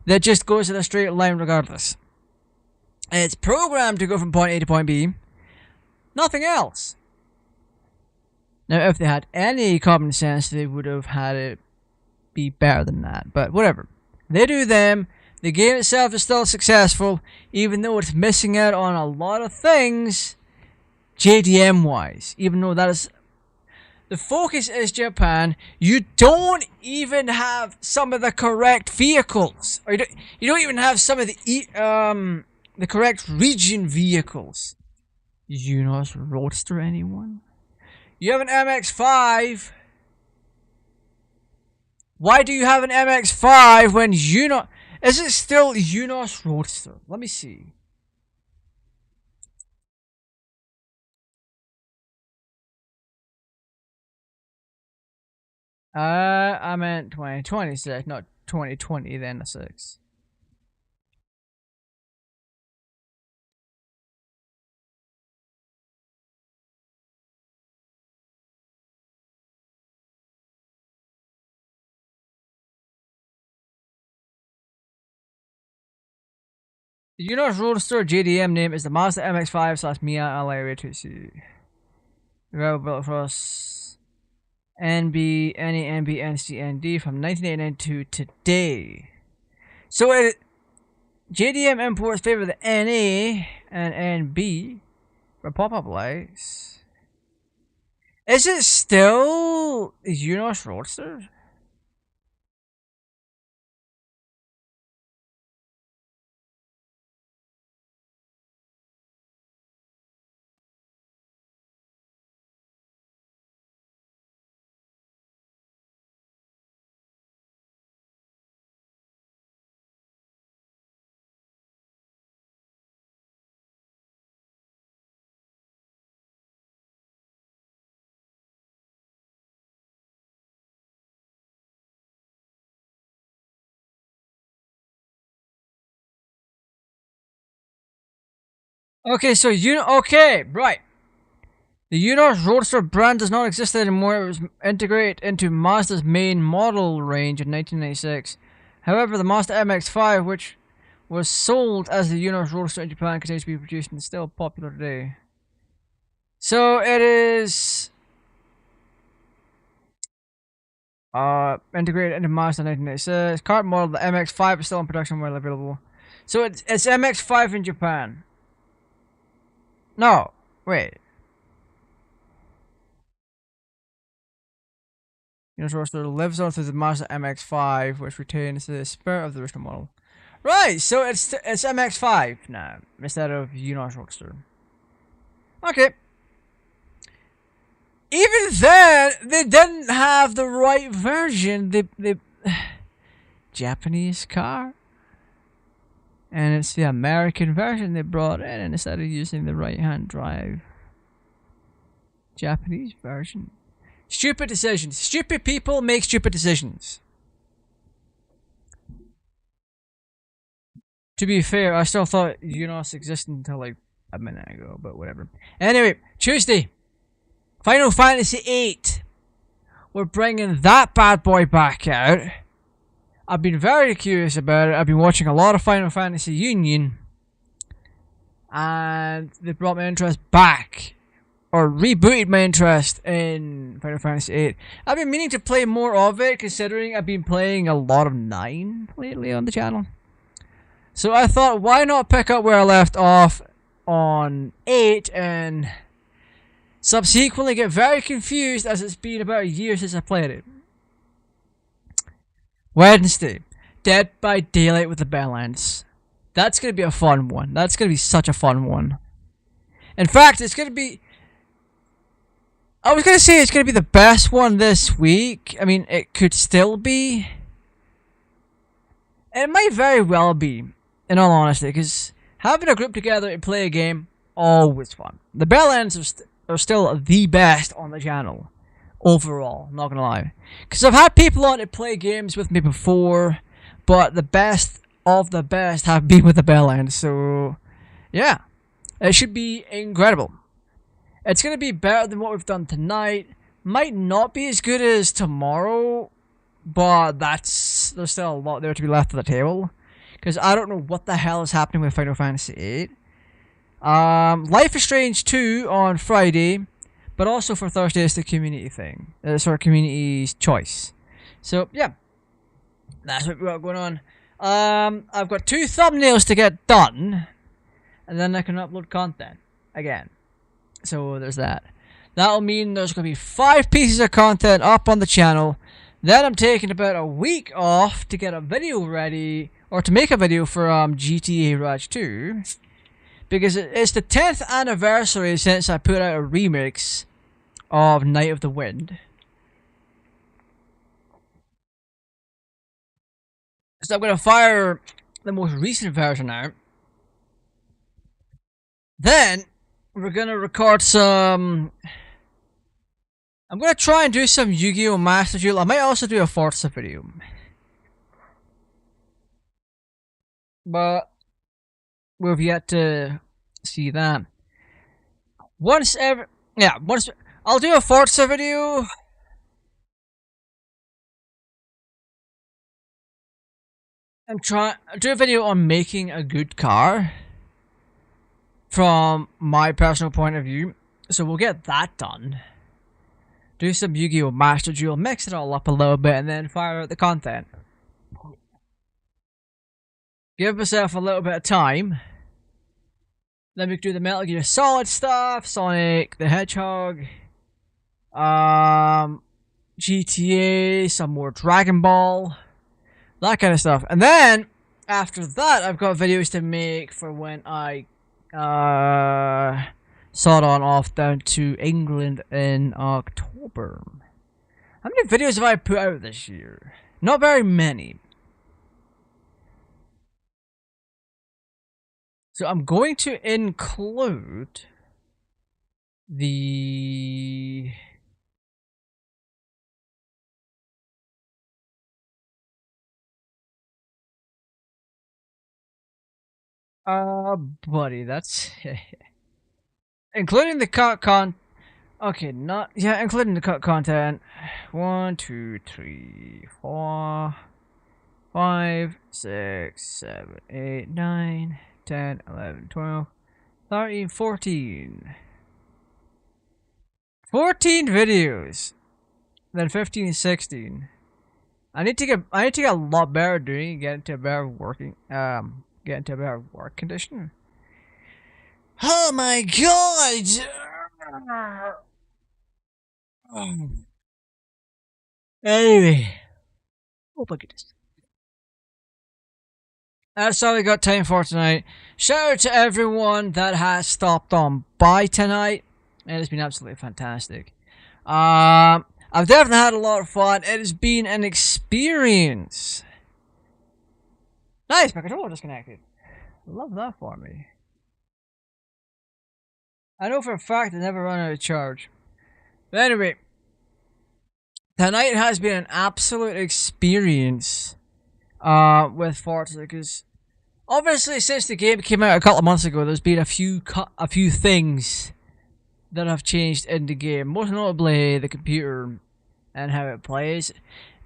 that just goes in a straight line regardless. It's programmed to go from point A to point B, nothing else. Now, if they had any common sense, they would have had it be better than that, but whatever. They do them. The game itself is still successful, even though it's missing out on a lot of things, JDM wise. Even though that is, the focus is Japan, you don't even have some of the correct vehicles, or you don't even have some of the correct region vehicles. Unos Roadster, anyone? You have an MX-5. Why do you have an MX-5 when Unos? Is it still Unos Roadster? Let me see. I meant 2026, not 2020 then the 6th. The Unos Roadster JDM name is the Mazda MX-5 / Mia Ally 2C. Available across NB, NA, NB, NC, ND from 1989 to today. So JDM imports favor the NA and NB for pop-up lights. Is it still Unos Roadster? Okay, so right. The Unos Roadster brand does not exist anymore. It was integrated into Mazda's main model range in 1996. However, the Mazda MX-5, which was sold as the Unos Roadster in Japan, continues to be produced and is still popular today. So it is integrated into Mazda 1996. Current model, the MX-5 is still in production while available. So it's MX-5 in Japan. No, wait. Unos Roadster lives on through the Mazda MX-5, which retains the spirit of the original model. Right, so it's MX-5 now instead of Unos Roadster. Okay. Even then, they didn't have the right version. The Japanese car. And it's the American version they brought in, and instead of using the right-hand drive. Japanese version. Stupid decisions. Stupid people make stupid decisions. To be fair, I still thought Unos existed until like a minute ago, but whatever. Anyway, Tuesday. Final Fantasy VIII. We're bringing that bad boy back out. I've been very curious about it. I've been watching a lot of Final Fantasy Union. And they brought my interest back. Or rebooted my interest in Final Fantasy VIII. I've been meaning to play more of it, considering I've been playing a lot of 9 lately on the channel. So I thought, why not pick up where I left off on 8 and subsequently get very confused as it's been about a year since I played it. Wednesday, Dead by Daylight with the Badlands. That's going to be a fun one. That's going to be such a fun one. In fact, it's going to be... I was going to say it's going to be the best one this week. I mean, it could still be. It might very well be, in all honesty, because having a group together to play a game, always fun. The Badlands are still the best on the channel. Overall, not gonna lie. Because I've had people on to play games with me before, but the best of the best have been with the Badlands, so yeah. It should be incredible. It's gonna be better than what we've done tonight. Might not be as good as tomorrow, but there's still a lot there to be left at the table. Because I don't know what the hell is happening with Final Fantasy VIII. Life is Strange 2 on Friday. But also for Thursday, it's the community thing. It's our community's choice. So, yeah. That's what we've got going on. I've got 2 thumbnails to get done. And then I can upload content. Again. So, there's that. That'll mean there's going to be 5 pieces of content up on the channel. Then I'm taking about a week off to get a video ready. Or to make a video for GTAraj 2. Because it's the 10th anniversary since I put out a remix of Night of the Wind. So I'm going to fire the most recent version out. Then, we're going to record some... I'm going to try and do some Yu-Gi-Oh! Master Duel. I might also do a Forza video. but we've yet to see that. Once I'll do a Forza video. Do a video on making a good car from my personal point of view. So we'll get that done. Do some Yu-Gi-Oh! Master Duel, mix it all up a little bit, and then fire out the content. Give myself a little bit of time. Then we can do the Metal Gear Solid stuff, Sonic the Hedgehog, GTA, some more Dragon Ball, that kind of stuff. And then, after that, I've got videos to make for when I sort on off down to England in October. How many videos have I put out this year? Not very many. So I'm going to include the buddy, that's including the including the cut content. 1, 2, 3, 4, 5, 6, 7, 8, 9, 10, 11, 12, 13, 14. 14 videos. Then 15, 16. I need to get a lot better at doing it, get into a better work condition. Oh my god! Anyway. Oh my goodness. That's all we got time for tonight. Shout out to everyone that has stopped on by tonight. It has been absolutely fantastic. I've definitely had a lot of fun. It has been an experience. Nice, my controller disconnected. Love that for me. I know for a fact I never run out of charge. But anyway, tonight has been an absolute experience with Forza, because obviously since the game came out a couple of months ago, there's been a few things that have changed in the game. Most notably, the computer and how it plays.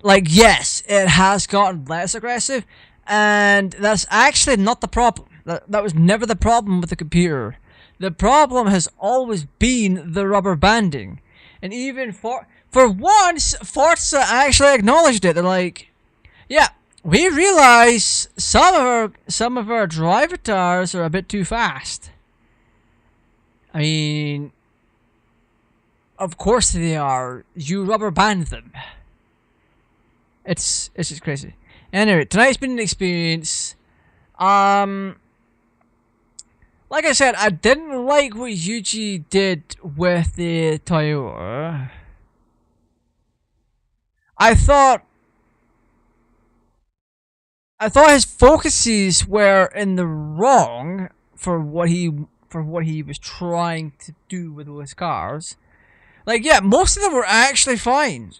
Like, yes, it has gotten less aggressive, and that's actually not the problem. That was never the problem with the computer. The problem has always been the rubber banding. And even for once, Forza actually acknowledged it. They're like, yeah, we realize some of our drive avatars are a bit too fast. I mean, of course they are. You rubber band them. It's just crazy. Anyway, tonight's been an experience. Like I said, I didn't like what Yuji did with the Toyota. I thought his focuses were in the wrong for what he was trying to do with those cars. Like, yeah, most of them were actually fine.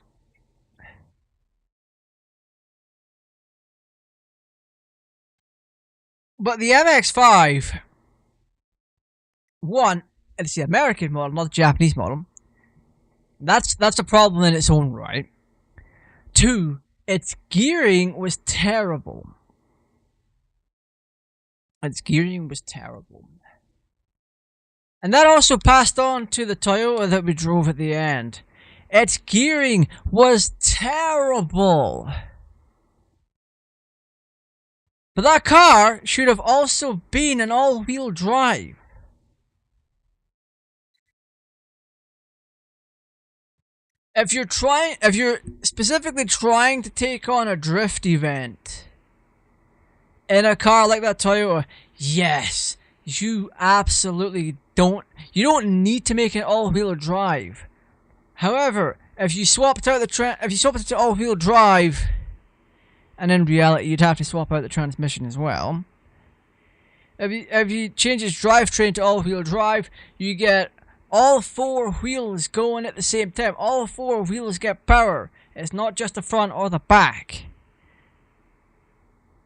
But the MX-5, one, it's the American model, not the Japanese model. That's a problem in its own right. Two, its gearing was terrible. Its gearing was terrible. And that also passed on to the Toyota that we drove at the end. Its gearing was terrible. But that car should have also been an all-wheel drive. If you're specifically trying to take on a drift event in a car like that Toyota, yes, you absolutely don't. You don't need to make an all-wheel drive. However, if you swapped out it to all-wheel drive, and in reality you'd have to swap out the transmission as well. If you change its drivetrain to all-wheel drive, you get all four wheels going at the same time. All four wheels get power. It's not just the front or the back.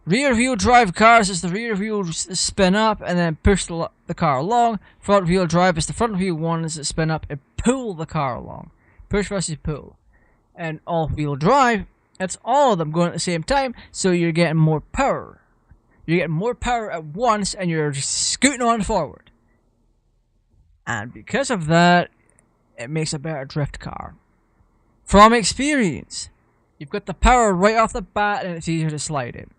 Rear wheel drive cars is the rear wheels spin up and then push the car along. Front wheel drive is the front wheel ones that spin up and pull the car along. Push versus pull. And all wheel drive, it's all of them going at the same time, so you're getting more power. You're getting more power at once and you're just scooting on forward. And because of that, it makes a better drift car. From experience, you've got the power right off the bat and it's easier to slide in.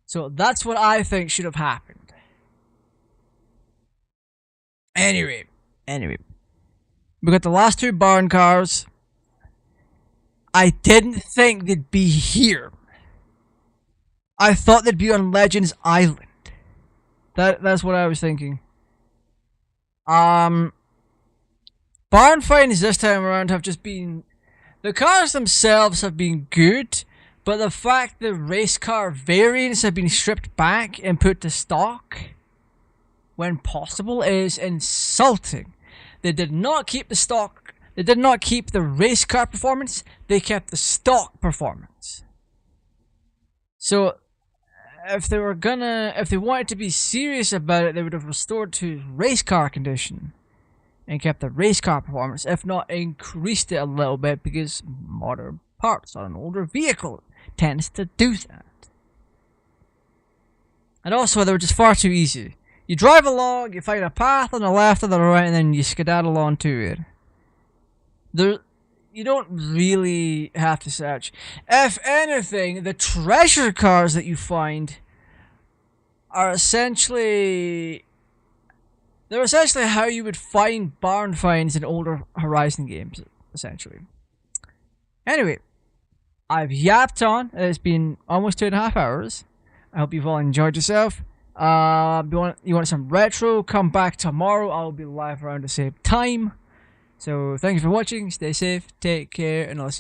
So that's what I think should have happened. Anyway. We got the last two barn cars. I didn't think they'd be here. I thought they'd be on Legends Island. That's what I was thinking. Barn finds this time around have just been... The cars themselves have been good, but the fact the race car variants have been stripped back and put to stock when possible is insulting. They did not keep the stock. They did not keep the race car performance. They kept the stock performance. So, if they wanted to be serious about it, they would have restored to race car condition and kept the race car performance, if not increased it a little bit, because modern parts on an older vehicle tends to do that. And also, they were just far too easy. You drive along, you find a path on the left or the right, and then you skedaddle onto it. You don't really have to search. If anything, the treasure cars that you find are essentially... They're essentially how you would find barn finds in older Horizon games, essentially. Anyway, I've yapped on. It's been almost 2.5 hours. I hope you've all enjoyed yourself. You want some retro? Come back tomorrow. I'll be live around the same time. So thank you for watching. Stay safe. Take care, and I'll see you.